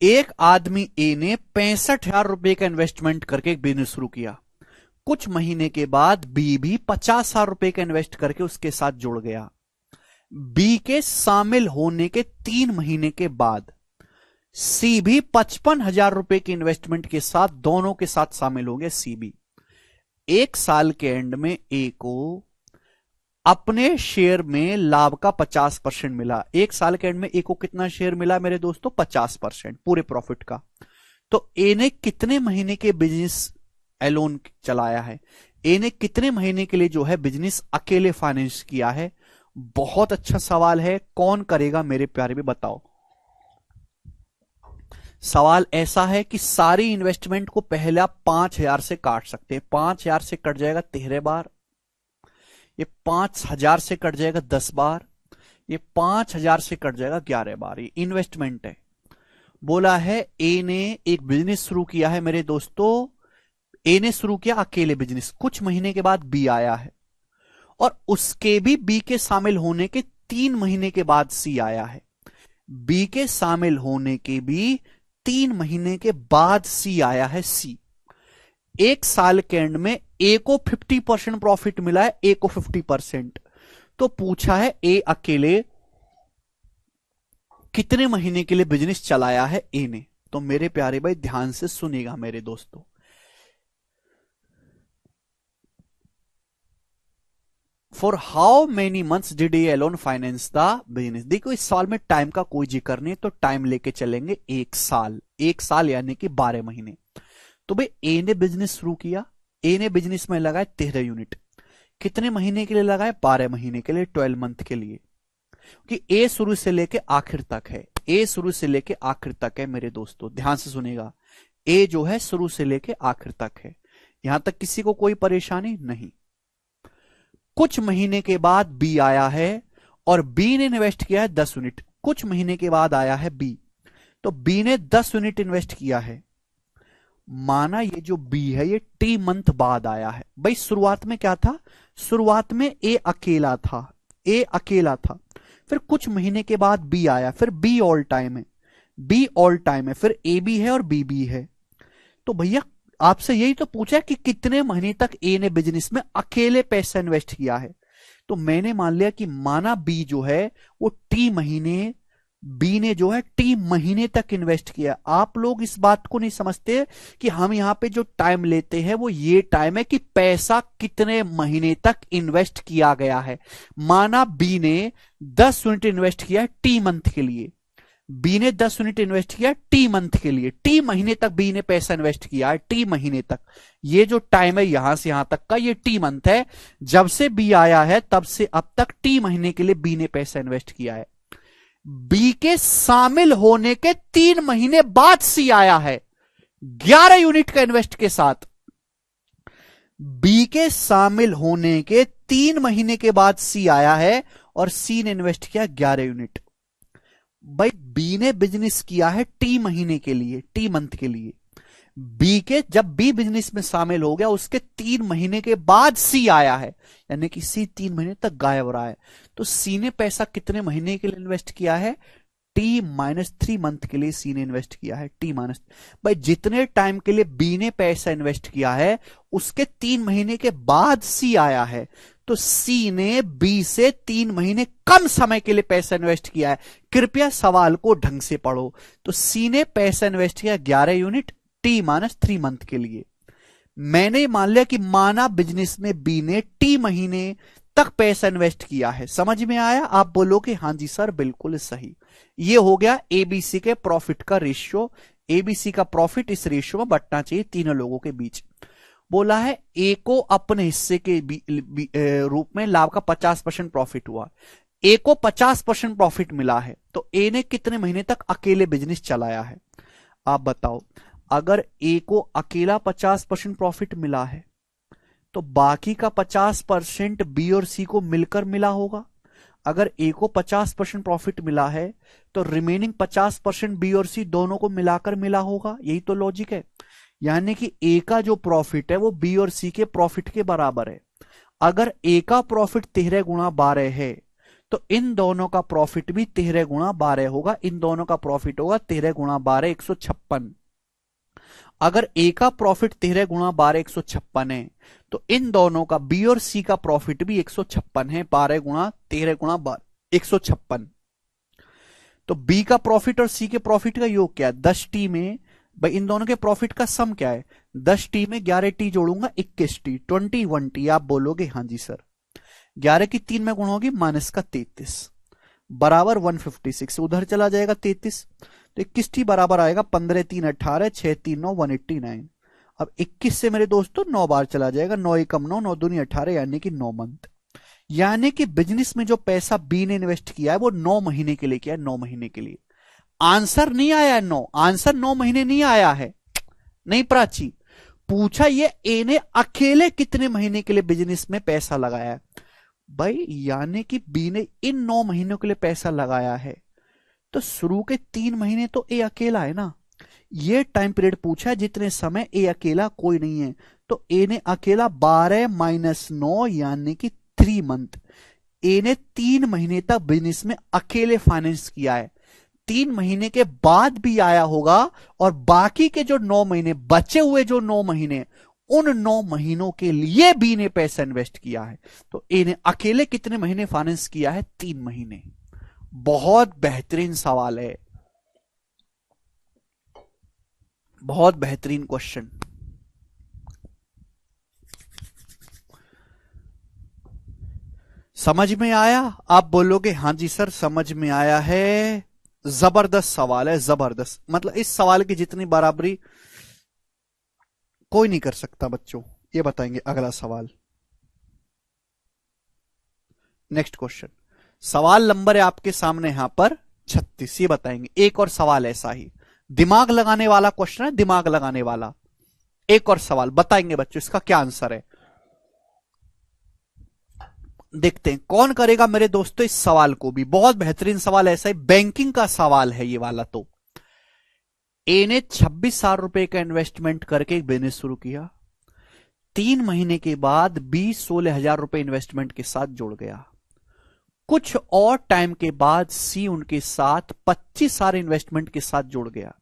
Speaker 1: एक आदमी ए ने 65,000 रुपए का इन्वेस्टमेंट करके एक बिजनेस शुरू किया। कुछ महीने के बाद बी भी 50,000 रुपए का इन्वेस्ट करके उसके साथ जुड़ गया। बी के शामिल होने के 3 महीने के बाद सी भी 55,000 रुपए के इन्वेस्टमेंट के साथ दोनों के साथ शामिल हो गए। सी भी 1 साल के एंड में ए को अपने शेयर में लाभ का 50% मिला। 1 साल के एंड में ए को कितना शेयर मिला मेरे दोस्तों? 50% पूरे प्रॉफिट का। तो ए ने कितने महीने के बिजनेस एलोन चलाया है? ए ने कितने महीने के लिए जो है बिजनेस अकेले फाइनेंस किया है? बहुत अच्छा सवाल है। कौन करेगा मेरे प्यारे भी बताओ। सवाल ऐसा है कि सारी इन्वेस्टमेंट को पहले आप 5,000 से काट सकते हैं। 5,000 से कट जाएगा 13 बार, ये 5,000 से कट जाएगा 10 बार, ये 5,000 से कट जाएगा 11 बार। ये इन्वेस्टमेंट है। बोला है ए ने एक बिजनेस शुरू किया है मेरे दोस्तों। ए ने शुरू किया अकेले बिजनेस, कुछ महीने के बाद बी आया है, और उसके भी बी के शामिल होने के 3 महीने के बाद सी आया है। बी के शामिल होने के भी 3 महीने के बाद सी आया है। सी 1 साल के एंड में ए को 50% प्रॉफिट मिला है, ए को 50%। तो पूछा है ए अकेले कितने महीने के लिए बिजनेस चलाया है ए ने। तो मेरे प्यारे भाई ध्यान से सुनिएगा मेरे दोस्तों। For how many months did A alone finance the business. देखो इस साल में टाइम का कोई जिक्र नहीं, तो टाइम लेके चलेंगे 1 साल। 1 साल यानी कि 12 महीने। तो भाई ए ने बिजनेस शुरू किया, ए ने बिजनेस में लगाए 13 यूनिट। कितने महीने के लिए लगाए? 12 महीने के लिए, 12 मंथ के लिए। कि ए शुरू से लेके आखिर तक है। ए शुरू से लेके आखिर तक है मेरे दोस्तों, ध्यान से सुनेगा। ए जो है शुरू से लेके आखिर तक है। यहां तक किसी को कोई परेशानी नहीं। कुछ महीने के बाद बी आया है और बी ने इन्वेस्ट किया है 10 यूनिट। कुछ महीने के बाद आया है बी, तो बी ने 10 यूनिट इन्वेस्ट किया है। माना ये जो बी है ये टी मंथ बाद आया है। भाई शुरुआत में क्या था? शुरुआत में ए अकेला था, ए अकेला था। फिर कुछ महीने के बाद बी आया, फिर बी ऑल टाइम है, बी ऑल टाइम है, फिर ए भी है और बी भी है। तो भैया आपसे यही तो पूछा कि कितने महीने तक ए ने बिजनेस में अकेले पैसा इन्वेस्ट किया है। तो मैंने मान लिया कि माना बी जो है वो टी महीने, बी ने जो है टी महीने तक इन्वेस्ट किया। आप लोग इस बात को नहीं समझते कि हम यहां पे जो टाइम लेते हैं वो ये टाइम है कि पैसा कितने महीने तक इन्वेस्ट किया गया है। माना बी ने 10 यूनिट इन्वेस्ट किया है टी मंथ के लिए। बी ने 10 यूनिट इन्वेस्ट किया टी मंथ के लिए। टी महीने तक बी ने पैसा इन्वेस्ट किया है, टी महीने तक। ये जो टाइम है यहां से यहां तक का, ये टी मंथ है। जब से बी आया है तब से अब तक टी महीने के लिए बी ने पैसा इन्वेस्ट किया है। बी के शामिल होने के 3 महीने बाद सी आया है 11 यूनिट का इन्वेस्ट के साथ। बी के शामिल होने के 3 महीने के बाद सी आया है और सी ने इन्वेस्ट किया 11 यूनिट। भाई बी ने बिजनेस किया है टी महीने के लिए, टी मंथ के लिए। बी के जब बी बिजनेस में शामिल हो गया उसके 3 महीने के बाद सी आया है, यानी कि सी 3 महीने तक गायब रहा है। तो सी ने पैसा कितने महीने के लिए इन्वेस्ट किया है? T-3 मंथ के लिए सी ने इन्वेस्ट किया है। T- भाई जितने टाइम के लिए बी ने पैसा इन्वेस्ट किया है उसके 3 महीने के बाद सी आया है, तो सी ने बी से 3 महीने कम समय के लिए पैसा इन्वेस्ट किया है। कृपया सवाल को ढंग से पढ़ो। तो सी ने पैसा इन्वेस्ट किया 11 यूनिट T-3 मंथ के लिए। मैंने मान लिया कि माना बिजनेस में बी ने T महीने तक पैसा इन्वेस्ट किया है। समझ में आया? आप बोलोगे हां जी सर बिल्कुल सही। ये हो गया एबीसी के प्रॉफिट का रेशियो। एबीसी का प्रॉफिट इस रेशियो में बंटना चाहिए तीनों लोगों के बीच। बोला है ए को अपने हिस्से के रूप में लाभ का 50% प्रॉफिट हुआ। ए को 50% प्रॉफिट मिला है, तो ए ने कितने महीने तक अकेले बिजनेस चलाया है? आप बताओ। अगर ए को अकेला 50% प्रॉफिट मिला है तो बाकी का 50% बी और सी को मिलकर मिला होगा। अगर ए को 50% प्रॉफिट मिला है तो रिमेनिंग 50% बी और सी दोनों को मिलाकर मिला होगा। यही तो लॉजिक है। यानी कि ए का जो प्रॉफिट है वो बी और सी के प्रॉफिट के बराबर है। अगर ए का प्रॉफिट 13 गुणा 12 है तो इन दोनों का प्रॉफिट भी 13 गुणा 12 होगा। इन दोनों का प्रॉफिट होगा 13 गुणा 12 156। अगर ए का प्रॉफिट 13 गुणा 12 156 है तो इन दोनों का बी और सी का प्रॉफिट भी 156 है। 12 गुणा 13 गुणा 12 156। तो बी का प्रॉफिट और सी के प्रॉफिट का योग क्या है? 10T में भाई इन दोनों के प्रॉफिट का सम क्या है? 10T में 11T जोड़ूंगा 21T 21T। आप बोलोगे हां जी सर। 11 की 3 में गुण होगी माइनस का 33 बराबर 156। उधर चला जाएगा 33 तो 21T बराबर आएगा 15 3 18 6 3 9 189। अब 21 से मेरे दोस्तों 9 बार चला जाएगा। 9 एकम 9 9 दूनी 18 यानी कि 9 मंथ। यानी कि बिजनेस में जो पैसा बी ने इन्वेस्ट किया है वो 9 महीने के लिए किया है। 9 महीने के लिए। आंसर नहीं आया है 9, आंसर 9 महीने नहीं आया है। नहीं प्राची, पूछा ये ए ने अकेले कितने महीने के लिए बिजनेस में पैसा लगाया है। भाई यानी कि बी ने इन 9 महीनों के लिए पैसा लगाया है तो शुरू के 3 महीने तो ए अकेला है ना। ये टाइम पीरियड पूछा है जितने समय ए अकेला कोई नहीं है, तो ए ने अकेला 12 माइनस 9 यानी कि 3 मंथ। ए ने 3 महीने तक बिजनेस में अकेले फाइनेंस किया है। 3 महीने के बाद भी आया होगा और बाकी के जो 9 महीने बचे हुए, जो 9 महीने, उन 9 महीनों के लिए बी ने पैसा इन्वेस्ट किया है। तो ए ने अकेले कितने महीने फाइनेंस किया है? 3 महीने। बहुत बेहतरीन सवाल है, बहुत बेहतरीन क्वेश्चन। समझ में आया? आप बोलोगे हां जी सर समझ में आया है। जबरदस्त सवाल है, जबरदस्त। मतलब इस सवाल की जितनी बराबरी कोई नहीं कर सकता बच्चों। ये बताएंगे अगला सवाल। नेक्स्ट क्वेश्चन, सवाल नंबर है आपके सामने यहां पर 36। ये बताएंगे। एक और सवाल ऐसा ही दिमाग लगाने वाला क्वेश्चन है, दिमाग लगाने वाला। एक और सवाल बताएंगे बच्चों इसका क्या आंसर है। देखते हैं कौन करेगा मेरे दोस्तों इस सवाल को भी। बहुत बेहतरीन सवाल, ऐसा ही बैंकिंग का सवाल है ये वाला। तो ए ने 26,000 रुपए का इन्वेस्टमेंट करके एक बिजनेस शुरू किया। 3 महीने के बाद 16,000 रुपए इन्वेस्टमेंट के साथ जुड़ गया। कुछ और टाइम के बाद सी उनके साथ 25,000 इन्वेस्टमेंट के साथ जुड़ गया।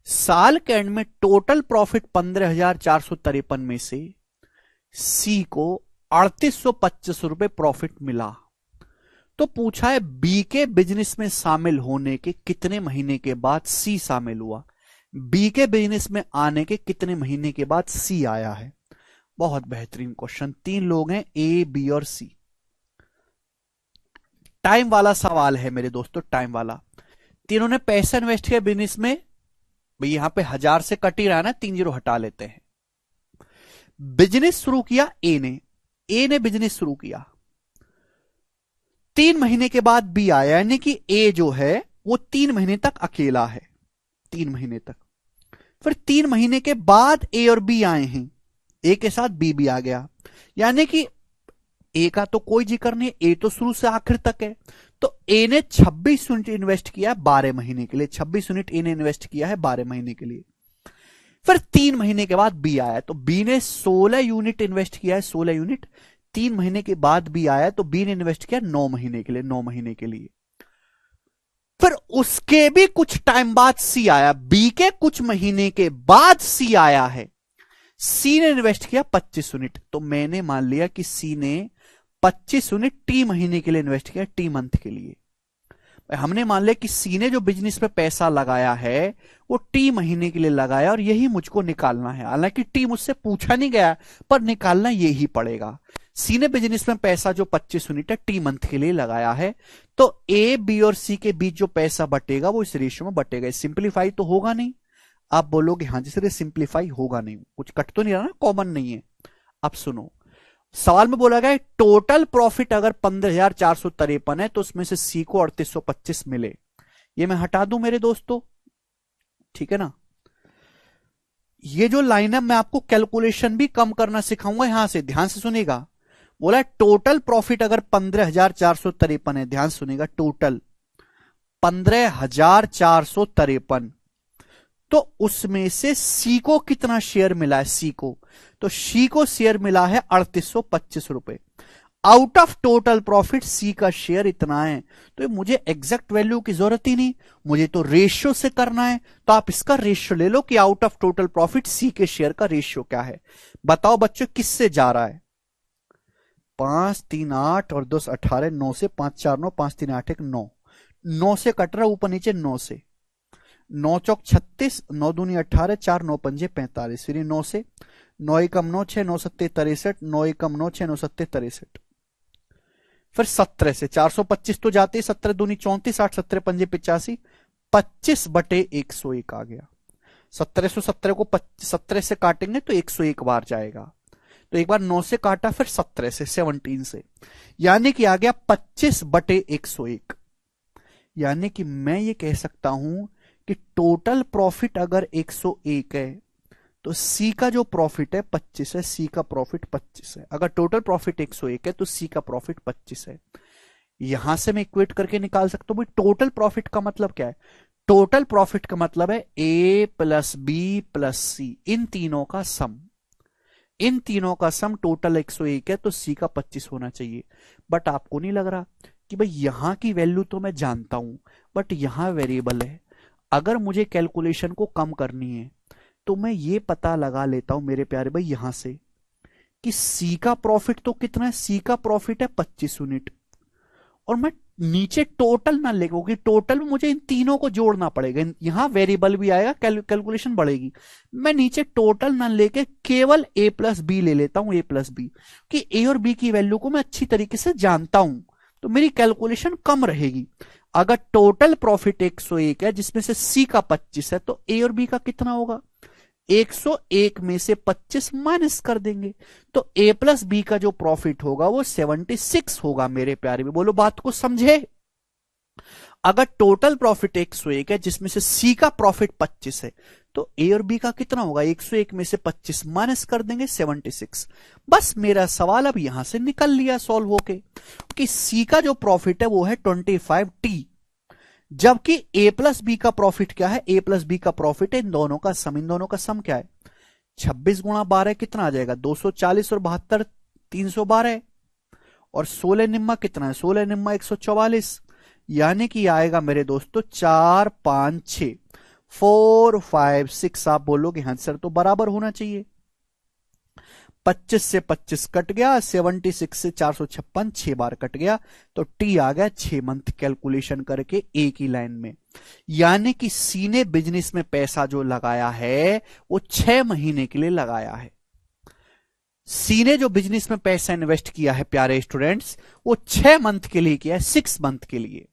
Speaker 1: साल के एंड में टोटल प्रॉफिट 15,453 में से सी को 3,825 रुपए प्रॉफिट मिला। तो पूछा है बी के बिजनेस में शामिल होने के कितने महीने के बाद सी शामिल हुआ। बी के बिजनेस में आने के कितने महीने के बाद सी आया है। बहुत बेहतरीन क्वेश्चन। 3 लोग हैं, ए बी और सी। टाइम वाला सवाल है मेरे दोस्तों, टाइम वाला। तीनों ने पैसा इन्वेस्ट किया बिजनेस में। भाई यहां पे 1000 से कट ही रहा है ना, 3 जीरो हटा लेते हैं। बिजनेस शुरू किया ए ने बिजनेस शुरू किया। 3 महीने के बाद बी आया, यानी कि ए जो है वो 3 महीने तक अकेला है। 3 महीने तक। फिर 3 महीने के बाद ए और बी आए हैं, ए के साथ बी भी आ गया। यानी कि ए का तो कोई जिक्र नहीं, ए तो शुरू से आखिर तक है। तो ए ने 26 यूनिट इन्वेस्ट किया 12 महीने के लिए, 26 यूनिट ए ने इन्वेस्ट किया है 12 महीने के लिए। फिर 3 महीने के बाद बी आया, तो बी ने 16 यूनिट इन्वेस्ट किया है, 16 यूनिट। 3 महीने के बाद बी आया, तो बी ने इन्वेस्ट किया 9 महीने के लिए, 9 महीने के लिए। फिर उसके भी कुछ टाइम बाद सी आया, बी के कुछ महीने के बाद सी आया है। सी ने इन्वेस्ट किया 25 यूनिट, तो मैंने मान लिया कि सी ने 25 यूनिट टी महीने के लिए इन्वेस्ट किया, टी मंथ के लिए। हमने मान लिया कि सी ने जो बिजनेस में पैसा लगाया है वो टी महीने के लिए लगाया, और यही मुझको निकालना है। हालांकि टी मुझसे पूछा नहीं गया, पर निकालना यही पड़ेगा। सी ने बिजनेस में पैसा जो 25 यूनिट है टी मंथ के लिए लगाया है, तो ए, बी और सी के बीच जो पैसा बटेगा वो इस रेशियो में बटेगा। सिंप्लीफाई तो होगा नहीं। आप बोलोगे हाँ जी सर सिंप्लीफाई होगा नहीं, कुछ कट तो नहीं रहा ना, कॉमन नहीं है। अब सुनो, सवाल में बोला गया टोटल प्रॉफिट अगर 15,453 है तो उसमें से सी को 3825 मिले। ये मैं हटा दूं मेरे दोस्तों, ठीक है ना। ये जो लाइन है मैं आपको कैलकुलेशन भी कम करना सिखाऊंगा, यहां से ध्यान से सुनेगा। बोला टोटल प्रॉफिट अगर 15,453 है, ध्यान सुनेगा, टोटल 15,453, तो उसमें से सी को कितना शेयर मिला है, सी को, तो सी को शेयर मिला है 3825 रुपए। आउट ऑफ टोटल प्रॉफिट सी का शेयर इतना है, तो मुझे एग्जैक्ट वैल्यू की जरूरत ही नहीं, मुझे तो रेशियो से करना है। तो आप इसका रेशियो ले लो कि आउट ऑफ टोटल प्रॉफिट सी के शेयर का रेशियो क्या है। बताओ बच्चों किससे जा रहा है? 5 3 8 और 2 18, 9 से, 5 4 9, 5 3 8 1 9, 9 से कट रहा ऊपर नीचे, 9 से, 9 चौक 36, 9 दूनी 18, 4 9 पंजे 45, फिर 9 से, 9 एकम 9 6 9 सत्ते 63, 9 एकम 9 6 9 सत्ते 63, फिर 17 से 425 तो जाते, 17 दूनी 34, 8 17 पंजे 85, 25/101 आ गया। 1717 को 17 से काटेंगे तो 101 बार जाएगा, तो एक बार 9 से काटा, फिर 17 से, 17 से, यानी कि आ गया 25/101। यानी कि मैं ये कह सकता हूं कि टोटल प्रॉफिट अगर 101 है तो सी का जो प्रॉफिट है 25 है, सी का प्रॉफिट 25 है। अगर टोटल प्रॉफिट 101 है तो सी का प्रॉफिट 25 है। यहां से मैं इक्वेट करके निकाल सकता हूं भाई टोटल प्रॉफिट का मतलब क्या है। टोटल प्रॉफिट का मतलब है ए प्लस बी प्लस सी, इन तीनों का सम, इन तीनों का सम टोटल 101 है तो सी का 25 होना चाहिए। बट आपको नहीं लग रहा कि भाई यहां की वैल्यू तो मैं जानता हूं बट यहां वेरिएबल है। अगर मुझे कैलकुलेशन को कम करनी है तो मैं ये पता लगा लेता हूं मेरे प्यारे भाई यहां से कि सी का प्रॉफिट तो कितना है, सी का प्रॉफिट है 25 यूनिट, और मैं नीचे टोटल ना लेगा क्योंकि टोटल में मुझे इन तीनों को जोड़ना पड़ेगा, यहां वेरिएबल भी आएगा, कैलकुलेशन बढ़ेगी। मैं नीचे टोटल ना लेके केवल ए प्लस बी ले लेता हूं, ए प्लस बी, कि ए और बी की वैल्यू को मैं अच्छी तरीके से जानता हूं तो मेरी कैलकुलेशन कम रहेगी। अगर टोटल प्रॉफिट 101 है जिसमें से सी का 25 है तो ए और बी का कितना होगा, 101 में से 25 माइनस कर देंगे तो ए प्लस बी का जो प्रॉफिट होगा वो 76 होगा। मेरे प्यारे में बोलो बात को समझे। अगर टोटल प्रॉफिट 101 है जिसमें से सी का प्रॉफिट 25 है तो ए और बी का कितना होगा, 101 में से 25 माइनस कर देंगे 76। बस मेरा सवाल अब यहां से निकल लिया सॉल्व होके कि सी का जो प्रॉफिट है वो है 25T, जबकि ए प्लस बी का प्रॉफिट क्या है, ए प्लस बी का प्रॉफिट है इन दोनों का सम, इन दोनों का सम क्या है 26 गुणा 12 कितना आ जाएगा 240 और 72 312, और 16 निम्मा कितना है 16 निम्मा 144, यानी कि आएगा मेरे दोस्तों 4 5 6 4 5 6। आप बोलोगे हाँ सर तो बराबर होना चाहिए, 25 से 25 कट गया, 76 से 456 6 बार कट गया, तो टी आ गया 6 मंथ कैलकुलेशन करके एक ही लाइन में। यानी कि सी ने बिजनेस में पैसा जो लगाया है वो 6 महीने के लिए लगाया है। सी ने जो बिजनेस में पैसा इन्वेस्ट किया है प्यारे स्टूडेंट्स वो 6 मंथ के लिए किया है, 6 मंथ के लिए।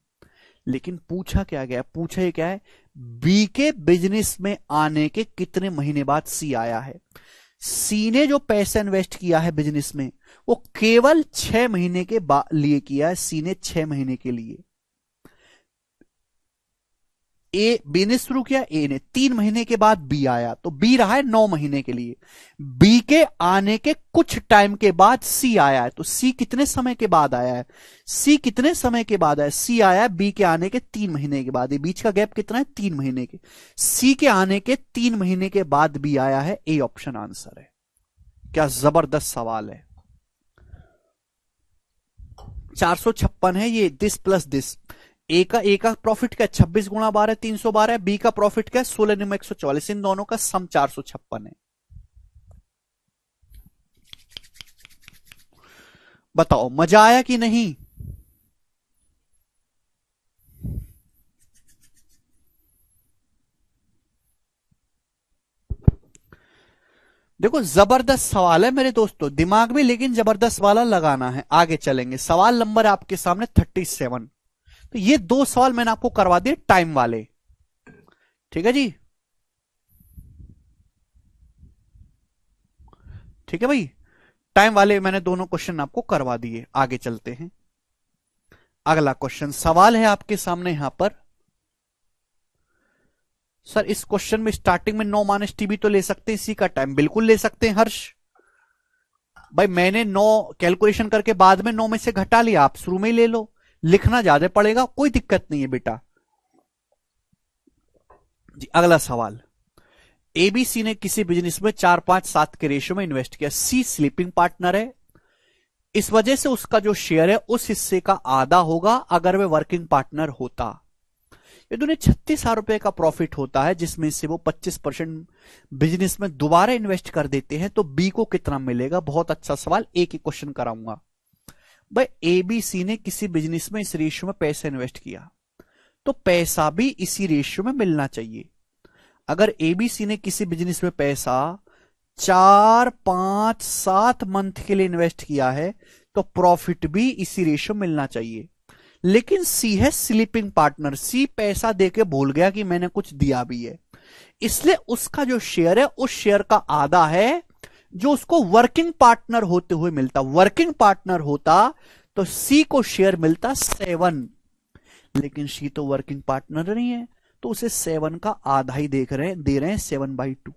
Speaker 1: लेकिन पूछा क्या गया, पूछा ये क्या है, बी के बिजनेस में आने के कितने महीने बाद सी आया है। सी ने जो पैसा इन्वेस्ट किया है बिजनेस में वो केवल 6 महीने के लिए किया है, सी ने 6 महीने के लिए। ए, बी ने शुरू किया, ए ने 3 महीने के बाद बी आया, तो बी रहा है 9 महीने के लिए। बी के आने के कुछ टाइम के बाद सी आया है, तो सी कितने समय के बाद आया है, सी कितने समय के बाद आया, सी आया है बी के आने के 3 महीने के बाद। ये बीच का गैप कितना है, 3 महीने के। सी के आने के 3 महीने के बाद बी आया है, ए ऑप्शन आंसर है। क्या जबरदस्त सवाल है। 456 है ये, दिस प्लस दिस। ए का प्रॉफिट क्या 26 गुणा 12 312 है, बी का प्रॉफिट क्या 16 निम 144, इन दोनों का सम 456 है। बताओ मजा आया कि नहीं। देखो जबरदस्त सवाल है मेरे दोस्तों, दिमाग में लेकिन जबरदस्त वाला लगाना है। आगे चलेंगे, सवाल नंबर आपके सामने 37। तो ये 2 सवाल मैंने आपको करवा दिए टाइम वाले, ठीक है जी, ठीक है भाई, टाइम वाले मैंने दोनों क्वेश्चन आपको करवा दिए। आगे चलते हैं, अगला क्वेश्चन सवाल है आपके सामने यहां पर। सर इस क्वेश्चन में स्टार्टिंग में 9 माइनस टीबी तो ले सकते हैं, इसी का टाइम बिल्कुल ले सकते हैं हर्ष भाई। मैंने 9 कैलकुलेशन करके बाद में 9 में से घटा लिया, आप शुरू में ही ले लो, लिखना ज्यादा पड़ेगा, कोई दिक्कत नहीं है बेटा जी। अगला सवाल, एबीसी ने किसी बिजनेस में 4, 5, 7 के रेशियो में इन्वेस्ट किया। सी स्लीपिंग पार्टनर है, इस वजह से उसका जो शेयर है उस हिस्से का आधा होगा अगर वह वर्किंग पार्टनर होता। यदि उन्हें 36,000 रुपए का प्रॉफिट होता है जिसमें से वो 25% बिजनेस में दोबारा इन्वेस्ट कर देते हैं, तो बी को कितना मिलेगा। बहुत अच्छा सवाल, एक ही क्वेश्चन कराऊंगा भाई। एबीसी ने किसी बिजनेस में इस रेशियो में पैसा इन्वेस्ट किया, तो पैसा भी इसी रेशियो में मिलना चाहिए। अगर एबीसी ने किसी बिजनेस में पैसा 4, 5, 7 मंथ के लिए इन्वेस्ट किया है, तो प्रॉफिट भी इसी रेशियो मिलना चाहिए। लेकिन सी है स्लीपिंग पार्टनर, सी पैसा देके भूल गया कि मैंने कुछ दिया भी है, इसलिए उसका जो शेयर है उस शेयर का आधा है जो उसको वर्किंग पार्टनर होते हुए मिलता। वर्किंग पार्टनर होता तो सी को शेयर मिलता 7, लेकिन सी तो वर्किंग पार्टनर नहीं है, तो उसे 7 का आधा ही दे रहे हैं 7/2।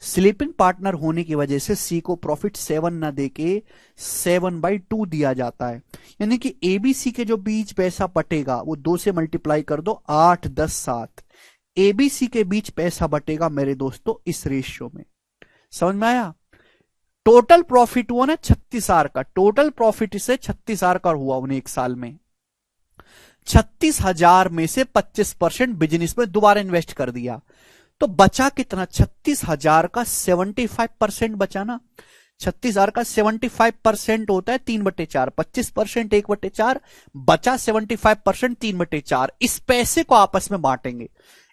Speaker 1: स्लीपिंग पार्टनर होने की वजह से सी को प्रॉफिट 7 ना देके 7/2 दिया जाता है। यानी कि एबीसी के जो बीच पैसा बटेगा वो 2 से मल्टीप्लाई कर दो, 8, 10, 7। एबीसी के बीच पैसा बटेगा मेरे दोस्तों इस रेशियो में। समझ में आया। टोटल प्रॉफिट हुआ ना 36,000 का, टोटल प्रॉफिट इसे 36,000 का हुआ उन्हें एक साल में। 36,000 में से 25% बिजनेस में दोबारा इन्वेस्ट कर दिया, तो बचा कितना, 36,000 का 75% बचा ना। 36,000 का 75% होता है 3/4, 25% 1/4, बचा 75% 3/4। इस पैसे को आपस में बांटेंगे,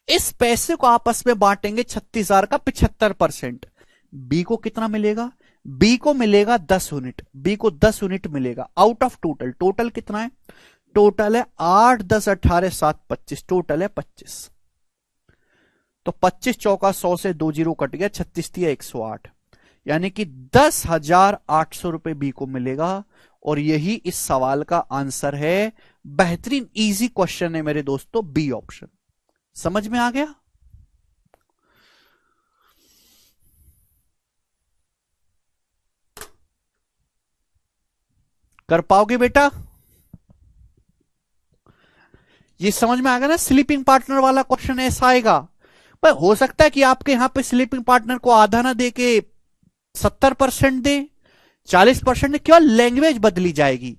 Speaker 1: इस पैसे को आपस में बांटेंगे 36,000 का 75%। बी को कितना मिलेगा, बी को मिलेगा 10 यूनिट, बी को 10 यूनिट मिलेगा आउट ऑफ टोटल। टोटल कितना है, टोटल है 8, 10, 18, 7, 25, टोटल है 25। तो 25 चौका 100 से 2 जीरो कट गया, 36 दिया 108, यानी कि 10,800 रुपए बी को मिलेगा। और यही इस सवाल का आंसर है। बेहतरीन इजी क्वेश्चन है मेरे दोस्तों, बी ऑप्शन। समझ में आ गया। कर पाओगे बेटा, ये समझ में आ गया ना। स्लीपिंग पार्टनर वाला क्वेश्चन ऐसा आएगा, पर हो सकता है कि आपके यहां पे स्लीपिंग पार्टनर को आधा ना दे के 70% दे, 40% दे, केवल लैंग्वेज बदली जाएगी,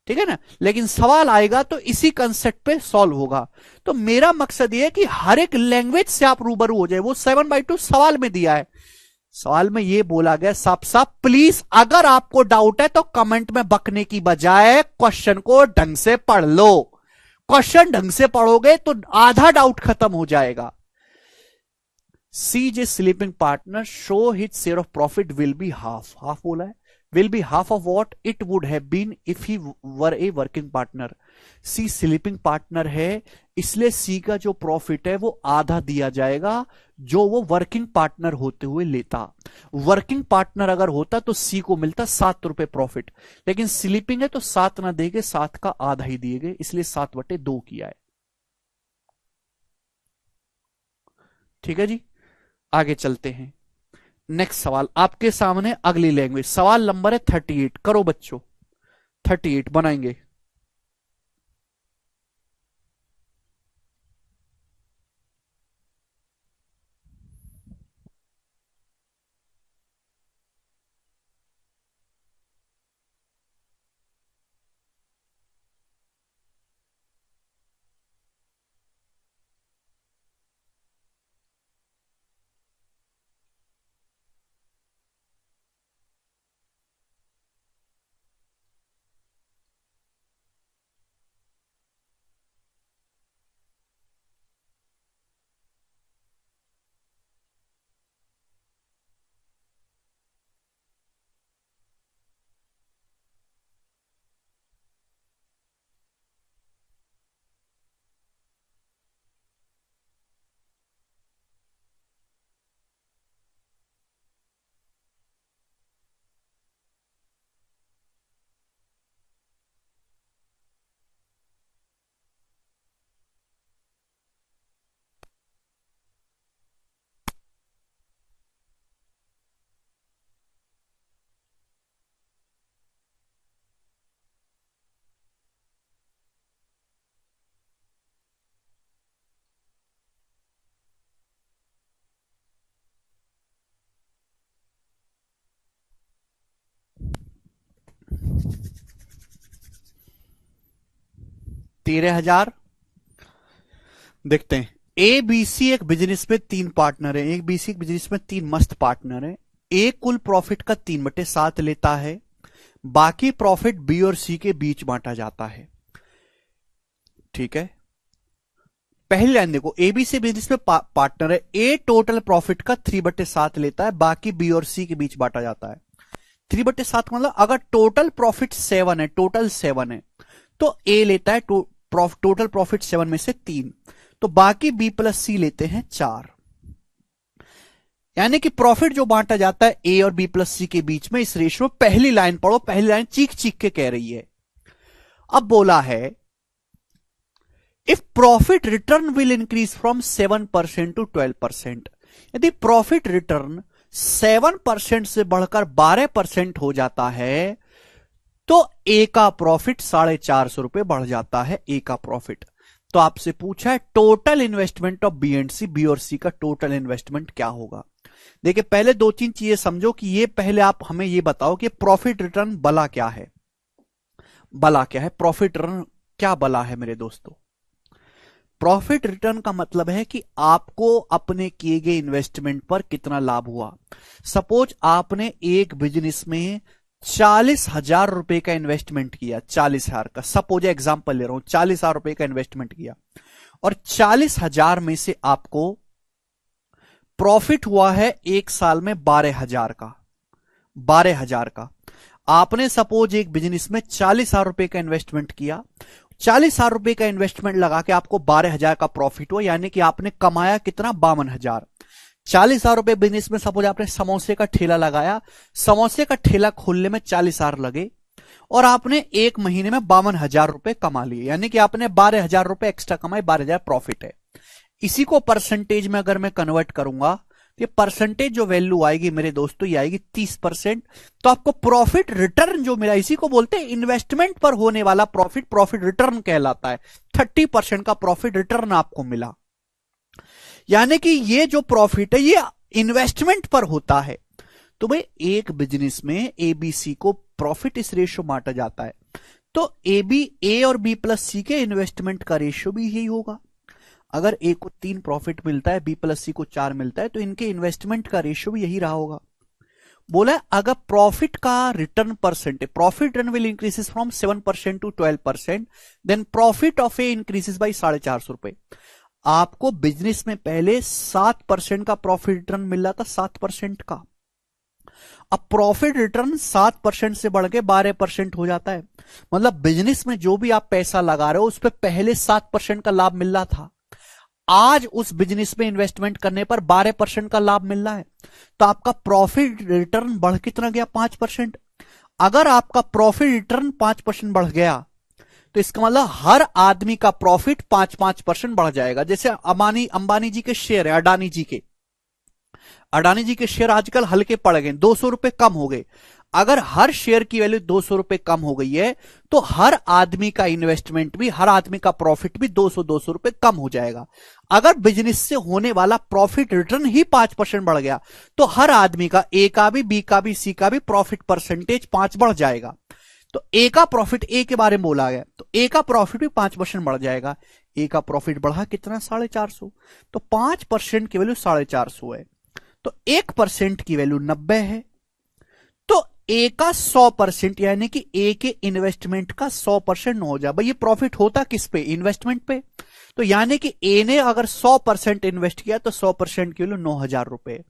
Speaker 1: ठीक है ना। लेकिन सवाल आएगा तो इसी कंसेप्ट पे सॉल्व होगा। तो मेरा मकसद ये है कि हर एक लैंग्वेज से आप रूबरू हो जाए। वो 7/2 सवाल में दिया है, सवाल में ये बोला गया साफ साफ, प्लीज अगर आपको डाउट है तो कमेंट में बकने की बजाय क्वेश्चन को ढंग से पढ़ लो। क्वेश्चन ढंग से पढ़ोगे तो आधा डाउट खत्म हो जाएगा। C J sleeping partner show his share of profit will be half, half बोला है, will be half of what it would have been if he were a working partner. C sleeping partner है, इसलिए सी का जो profit है वो आधा दिया जाएगा जो वो वर्किंग पार्टनर होते हुए लेता। वर्किंग पार्टनर अगर होता तो सी को मिलता 7 रुपए प्रॉफिट, लेकिन स्लीपिंग है तो 7 ना देके 7 का आधा ही दिए गए, इसलिए 7/2 किया है। ठीक है जी, आगे चलते हैं। नेक्स्ट सवाल आपके सामने, अगली लैंग्वेज, सवाल नंबर है 38। करो बच्चों, 38 बनाएंगे। तेरह हजार। देखते हैं, ए बी सी एक बिजनेस में तीन पार्टनर है, एक बीसी एक बिजनेस में तीन मस्त पार्टनर है। ए कुल प्रॉफिट का 3/7 लेता है, बाकी प्रॉफिट बी और सी के बीच बांटा जाता है। ठीक है, पहली लाइन देखो, एबीसी बिजनेस में पार्टनर है, ए टोटल प्रॉफिट का 3/7 लेता है, बाकी बी और सी के बीच बांटा जाता है। 3/7 मतलब अगर टोटल प्रॉफिट 7 है, टोटल 7 है, तो ए लेता है टोटल प्रॉफिट 7 में से 3, तो बाकी बी प्लस सी लेते हैं 4। यानी कि प्रॉफिट जो बांटा जाता है ए और बी प्लस सी के बीच में, इस रेशियो में पहली लाइन पढ़ो, पहली लाइन चीख चीख के कह रही है। अब बोला है if profit return will increase from 7% to 12%, यदि प्रॉफिट रिटर्न 7% से बढ़कर 12% हो जाता है तो ए का प्रॉफिट 450 बढ़ जाता है, ए का प्रॉफिट। तो आपसे पूछा है total investment of B and C, B और सी का टोटल इन्वेस्टमेंट क्या होगा। देखिए पहले 2-3 चीजें समझो कि ये पहले आप हमें ये बताओ कि प्रॉफिट रिटर्न बला क्या है। बला क्या है, प्रॉफिट रिटर्न क्या बला है मेरे दोस्तों। प्रॉफिट रिटर्न का मतलब है कि आपको अपने किए गए इन्वेस्टमेंट पर कितना लाभ हुआ। सपोज आपने एक बिजनेस में 40,000 रुपए का इन्वेस्टमेंट किया, 40,000 का, सपोज एग्जांपल ले रहा हूं, 40,000 रुपए का इन्वेस्टमेंट किया और 40,000 में से आपको प्रॉफिट हुआ है एक साल में 12,000 का। 12,000 का आपने सपोज एक बिजनेस में 40,000 रुपए का इन्वेस्टमेंट किया, 40,000 रुपए का इन्वेस्टमेंट लगा के आपको 12,000 का प्रॉफिट हुआ, यानी कि आपने कमाया कितना, 52,000। 40,000 रुपए बिजनेस में सपोज आपने समोसे का ठेला लगाया, समोसे का ठेला खोलने में 40,000 लगे और आपने एक महीने में 52,000 रुपए कमा लिए, यानी कि आपने 12,000 रुपए एक्स्ट्रा कमाए, 12,000 प्रॉफिट है। इसी को परसेंटेज में अगर मैं कन्वर्ट करूंगा, ये परसेंटेज जो वैल्यू आएगी मेरे दोस्तों, ये आएगी 30%। तो आपको प्रॉफिट रिटर्न जो मिला, इसी को बोलते हैं इन्वेस्टमेंट पर होने वाला प्रॉफिट, प्रॉफिट रिटर्न कहलाता है। 30% का प्रॉफिट रिटर्न आपको मिला, यानी कि ये जो प्रॉफिट है ये इन्वेस्टमेंट पर होता है। तो भाई एक बिजनेस में एबीसी को प्रॉफिट इस रेशियो बांटा जाता है, तो ए और बी प्लस सी के इन्वेस्टमेंट का रेशियो भी यही होगा। अगर ए को 3 प्रॉफिट मिलता है, बी प्लस सी को 4 मिलता है, तो इनके इन्वेस्टमेंट का रेशियो भी यही रहा होगा। बोला अगर प्रॉफिट का return percentage, profit return will increases from 7% to 12%, then profit of A increases by 450 रुपए। आपको बिजनेस में पहले 7% का प्रॉफिट रिटर्न मिल रहा था, 7% का, अब प्रॉफिट रिटर्न 7% से बढ़ के 12% हो जाता है। मतलब बिजनेस में जो भी आप पैसा लगा रहे हो उस पर पहले 7% का लाभ मिल रहा था, आज उस बिजनेस में इन्वेस्टमेंट करने पर 12% का लाभ मिल रहा है, तो आपका प्रॉफिट रिटर्न बढ़ कितना गया, 5%। अगर आपका प्रॉफिट रिटर्न 5% बढ़ गया तो इसका मतलब हर आदमी का प्रॉफिट 5-5% बढ़ जाएगा। जैसे अंबानी जी के शेयर है, अडानी जी के शेयर आजकल हल्के पड़ गए, 200 रुपए कम हो गए। अगर हर शेयर की वैल्यू 200 रुपए कम हो गई है तो हर आदमी का इन्वेस्टमेंट भी, हर आदमी का प्रॉफिट भी 200 रुपए कम हो जाएगा। अगर बिजनेस से होने वाला प्रॉफिट रिटर्न ही 5% बढ़ गया तो हर आदमी का, ए का भी, बी का भी, सी का भी प्रॉफिट परसेंटेज 5 बढ़ जाएगा। तो ए का प्रॉफिट, ए के बारे में बोला गया, तो ए का प्रॉफिट भी 5% बढ़ जाएगा। ए का प्रॉफिट बढ़ा कितना, 450, तो 5% की वैल्यू 450 है, तो 1% की वैल्यू 90 है। तो ए का 100% यानी कि ए के इन्वेस्टमेंट का 100% हो जाए। भाई ये प्रॉफिट होता किस पे, इन्वेस्टमेंट पे। तो यानी कि ए ने अगर 100% इन्वेस्ट किया तो 100% की वैल्यू 9,000 रुपए,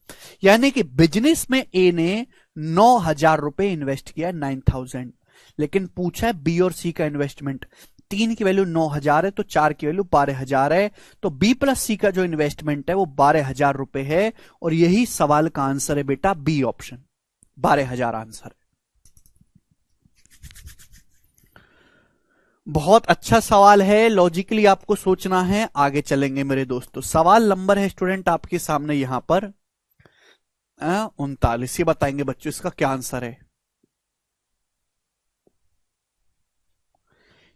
Speaker 1: यानी कि बिजनेस में ए ने 9,000 रुपए इन्वेस्ट किया, 9,000। लेकिन पूछा है बी और सी का इन्वेस्टमेंट, 3 की वैल्यू 9,000 है तो 4 की वैल्यू 12,000 है, तो बी प्लस सी का जो इन्वेस्टमेंट है वो 12,000 रुपए है। और यही सवाल का आंसर है बेटा, बी ऑप्शन, 12,000 आंसर है। बहुत अच्छा सवाल है, लॉजिकली आपको सोचना है। आगे चलेंगे मेरे दोस्तों, सवाल नंबर है स्टूडेंट आपके सामने यहां पर 39। ये बताएंगे बच्चों इसका क्या आंसर है।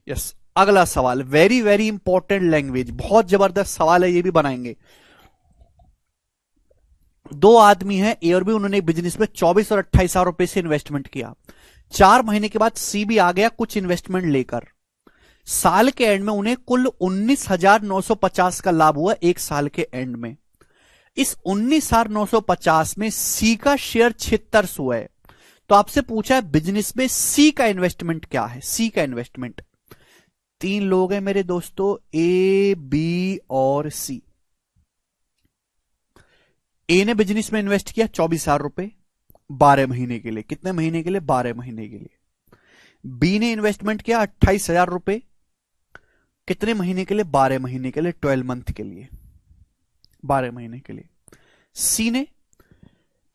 Speaker 1: यस, अगला सवाल वेरी वेरी इंपॉर्टेंट लैंग्वेज, बहुत जबरदस्त सवाल है, ये भी बनाएंगे। दो आदमी हैं ए और बी, उन्होंने बिजनेस में 24 और 28,000 रुपए से इन्वेस्टमेंट किया। 4 महीने के बाद सी भी आ गया कुछ इन्वेस्टमेंट लेकर। साल के एंड में उन्हें कुल 19,950 का लाभ हुआ एक साल के एंड में। इस 19,950 में सी का शेयर 7600 है। तो आपसे पूछा है बिजनेस में सी का इन्वेस्टमेंट क्या है। सी का इन्वेस्टमेंट, 3 लोग हैं मेरे दोस्तों, ए बी और सी। ए ने बिजनेस में इन्वेस्ट किया 24,000 रुपए 12 महीने के लिए। कितने महीने के लिए, 12 महीने के लिए। बी ने इन्वेस्टमेंट किया 28,000 रुपए, कितने महीने के लिए, 12 महीने के लिए, 12 मंथ के लिए, 12 महीने के लिए। सी ने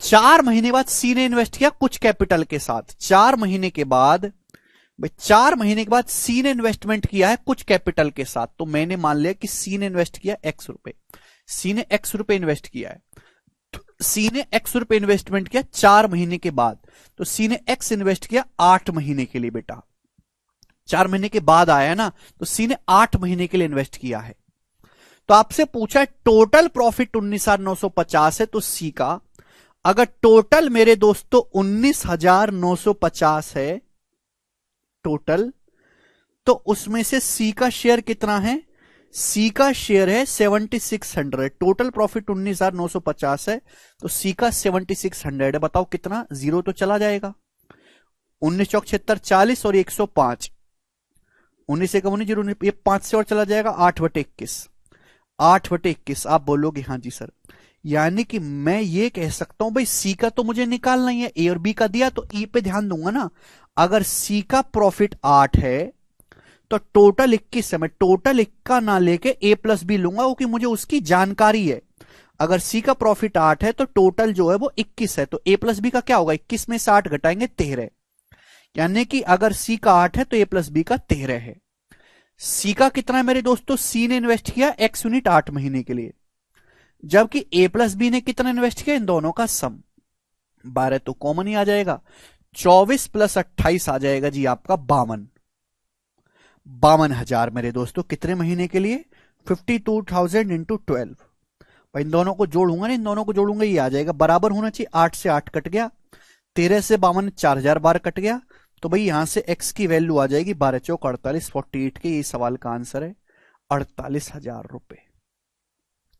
Speaker 1: 4 महीने बाद सी ने इन्वेस्ट किया कुछ कैपिटल के साथ। 4 महीने के बाद, 4 महीने के बाद सी ने इन्वेस्टमेंट किया है कुछ कैपिटल के साथ। तो मैंने मान लिया कि सी ने इन्वेस्ट किया x रुपए, सी ने x रुपए इन्वेस्ट किया है। सी ने x रुपए इन्वेस्टमेंट किया 4 महीने के बाद, तो सी ने x इन्वेस्ट किया 8 महीने के लिए बेटा। 4 महीने के बाद आया ना, तो सी ने 8 महीने के लिए इन्वेस्ट किया है। तो आपसे पूछा टोटल प्रॉफिट 19,950 है, तो सी का अगर टोटल मेरे दोस्तों 19,950 है टोटल, तो उसमें से सी का शेयर कितना है, सी का शेयर है 7,600। टोटल प्रॉफिट 19,950 है, तो सी का 7,600 है। बताओ कितना, जीरो तो चला जाएगा, 19 चौक 76, 40 और 105, 19 से कम 19, जीरो, ये 5 से और चला जाएगा, 8/21, 8/21। आप बोलोगे हाँ जी सर, यानी कि मैं ये कह सकता हूं भाई सी का तो मुझे निकालना ही है, ए और बी का दिया तो ई पे ध्यान दूंगा ना। अगर सी का प्रॉफिट 8 है तो टोटल 21 है, मैं टोटल 1 का ना लेके ए प्लस बी लूंगा क्योंकि मुझे उसकी जानकारी है। अगर सी का प्रॉफिट 8 है तो टोटल जो है वो 21 है, तो ए प्लस बी का क्या होगा, 21 में से 8 घटाएंगे 13, यानी कि अगर सी का 8 है तो ए प्लस बी का 13 है। सी का कितना है मेरे दोस्तों, सी ने इन्वेस्ट किया x यूनिट 8 महीने के लिए, जबकि ए प्लस बी ने कितना इन्वेस्ट किया, इन दोनों का सम 12 तो कॉमन ही आ जाएगा, 24 प्लस 28 आ जाएगा जी आपका 52,000 मेरे दोस्तों। कितने महीने के लिए, 52,000 इंटू 12। इन दोनों को जोड़ूंगा ना, इन दोनों को जोड़ूंगा, ये आ जाएगा, बराबर होना चाहिए। 8 से 8 कट गया, 13 से 52, 4,000 बार कट गया, तो भाई यहां से x की वैल्यू आ जाएगी 12 चौक 48, 48 के, ये सवाल का आंसर है 48,000 रुपए।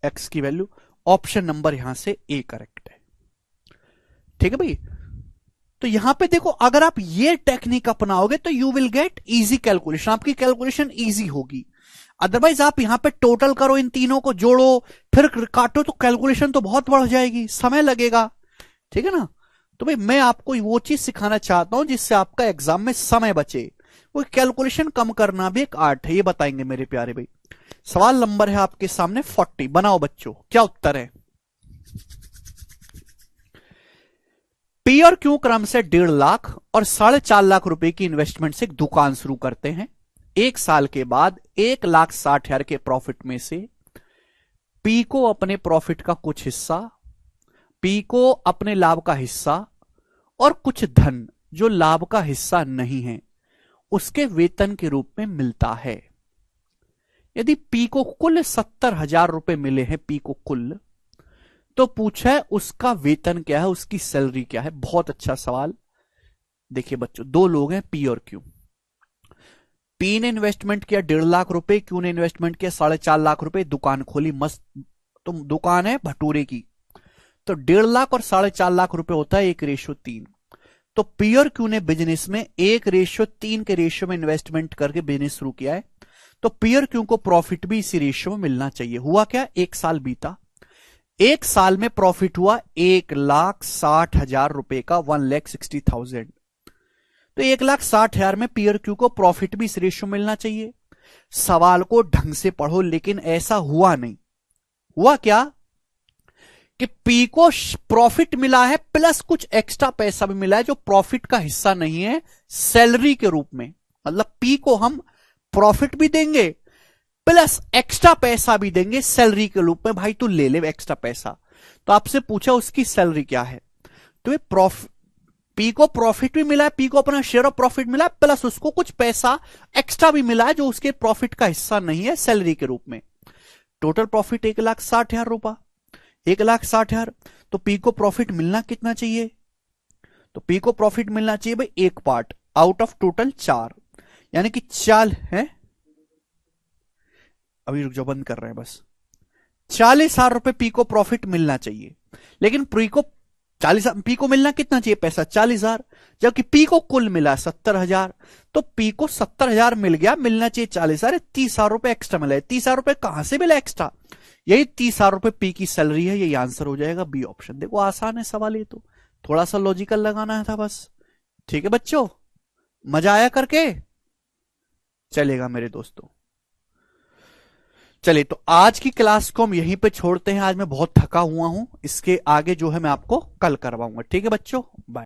Speaker 1: x की वैल्यू, ऑप्शन नंबर यहां से ए करेक्ट है। ठीक है भाई, तो यहां पे देखो अगर आप ये टेक्निक अपनाओगे तो you will get easy calculation, आपकी कैलकुलेशन इजी होगी। अदरवाइज आप यहां पे टोटल करो, इन तीनों को जोड़ो फिर काटो, तो कैलकुलेशन तो बहुत बढ़ जाएगी, समय लगेगा। ठीक है ना, तो भाई मैं आपको वो चीज सिखाना चाहता हूं जिससे आपका एग्जाम में समय बचे। वो कैलकुलेशन कम करना भी एक आर्ट है, ये बताएंगे मेरे प्यारे भाई। सवाल नंबर है आपके सामने 40, बनाओ बच्चों, क्या उत्तर है। पी और क्यू क्रम से 1.5 लाख और 4.5 लाख रुपए की इन्वेस्टमेंट से एक दुकान शुरू करते हैं। 1 साल के बाद 1,60,000 के प्रॉफिट में से पी को अपने प्रॉफिट का कुछ हिस्सा, पी को अपने लाभ का हिस्सा और कुछ धन जो लाभ का हिस्सा नहीं है उसके वेतन के रूप में मिलता है। यदि पी को कुल 70,000 रुपए मिले हैं, पी को कुल, तो पूछा है उसका वेतन क्या है, उसकी सैलरी क्या है। बहुत अच्छा सवाल। देखिए बच्चों, दो लोग हैं पी और क्यू। पी ने इन्वेस्टमेंट किया 1.5 लाख रुपए, क्यू ने इन्वेस्टमेंट किया 4.5 लाख रुपए, दुकान खोली मस्त, तो दुकान है भटूरे की, तो 1.5 लाख और 4.5 लाख रुपए होता है 1:3। तो पी और क्यू ने बिजनेस में 1:3 के रेशियो में इन्वेस्टमेंट करके बिजनेस शुरू किया है, तो पी और क्यू को प्रॉफिट भी इसी रेशियो में मिलना चाहिए। हुआ क्या, 1 साल बीता, 1 साल में प्रॉफिट हुआ 1,60,000 रुपए का, 1,60,000। तो 1,60,000 में पी और क्यू को प्रॉफिट भी इस रेशियो में मिलना चाहिए। सवाल को ढंग से पढ़ो, लेकिन ऐसा हुआ नहीं। हुआ क्या कि पी को प्रॉफिट मिला है प्लस कुछ एक्स्ट्रा पैसा भी मिला है जो प्रॉफिट का हिस्सा नहीं है, सैलरी के रूप में। मतलब पी को हम प्रॉफिट भी देंगे प्लस एक्स्ट्रा पैसा भी देंगे सैलरी के रूप में, भाई तू ले ले एक्स्ट्रा पैसा। तो आपसे पूछा उसकी सैलरी क्या है, तो पी को प्रॉफिट भी मिला है, पी को अपना शेयर ऑफ प्रॉफिट मिला है प्लस उसको कुछ पैसा एक्स्ट्रा भी मिला है जो उसके प्रॉफिट का हिस्सा नहीं है, सैलरी के रूप में। टोटल प्रॉफिट 1,60,000 रुपया, 1,60,000। तो पी को प्रॉफिट मिलना कितना चाहिए, तो पी को प्रॉफिट मिलना चाहिए भाई 1 पार्ट आउट ऑफ टोटल 4, यानी कि 4 है। अभी रुक जाओ, बंद कर रहे हैं बस। 40,000 रुपए पी को प्रॉफिट मिलना चाहिए, लेकिन पी को 40,000, पी को मिलना कितना चाहिए पैसा 40,000, जबकि पी को कुल मिला 70,000। तो पी को 70,000 मिल गया, मिलना चाहिए 40,000, 30,000 रुपए एक्स्ट्रा मिला है। 30,000 रुपए कहां से मिला एक्स्ट्रा, यही 30,000 रुपए पी की सैलरी है, यही आंसर हो जाएगा बी ऑप्शन। देखो आसान है सवाल, ये तो थोड़ा सा लॉजिकल लगाना था बस। ठीक है बच्चों, मजा आया करके, चलेगा मेरे दोस्तों। चलिए, तो आज की क्लास को हम यहीं पे छोड़ते हैं। आज मैं बहुत थका हुआ हूं, इसके आगे जो है मैं आपको कल करवाऊंगा। ठीक है बच्चों, बाय।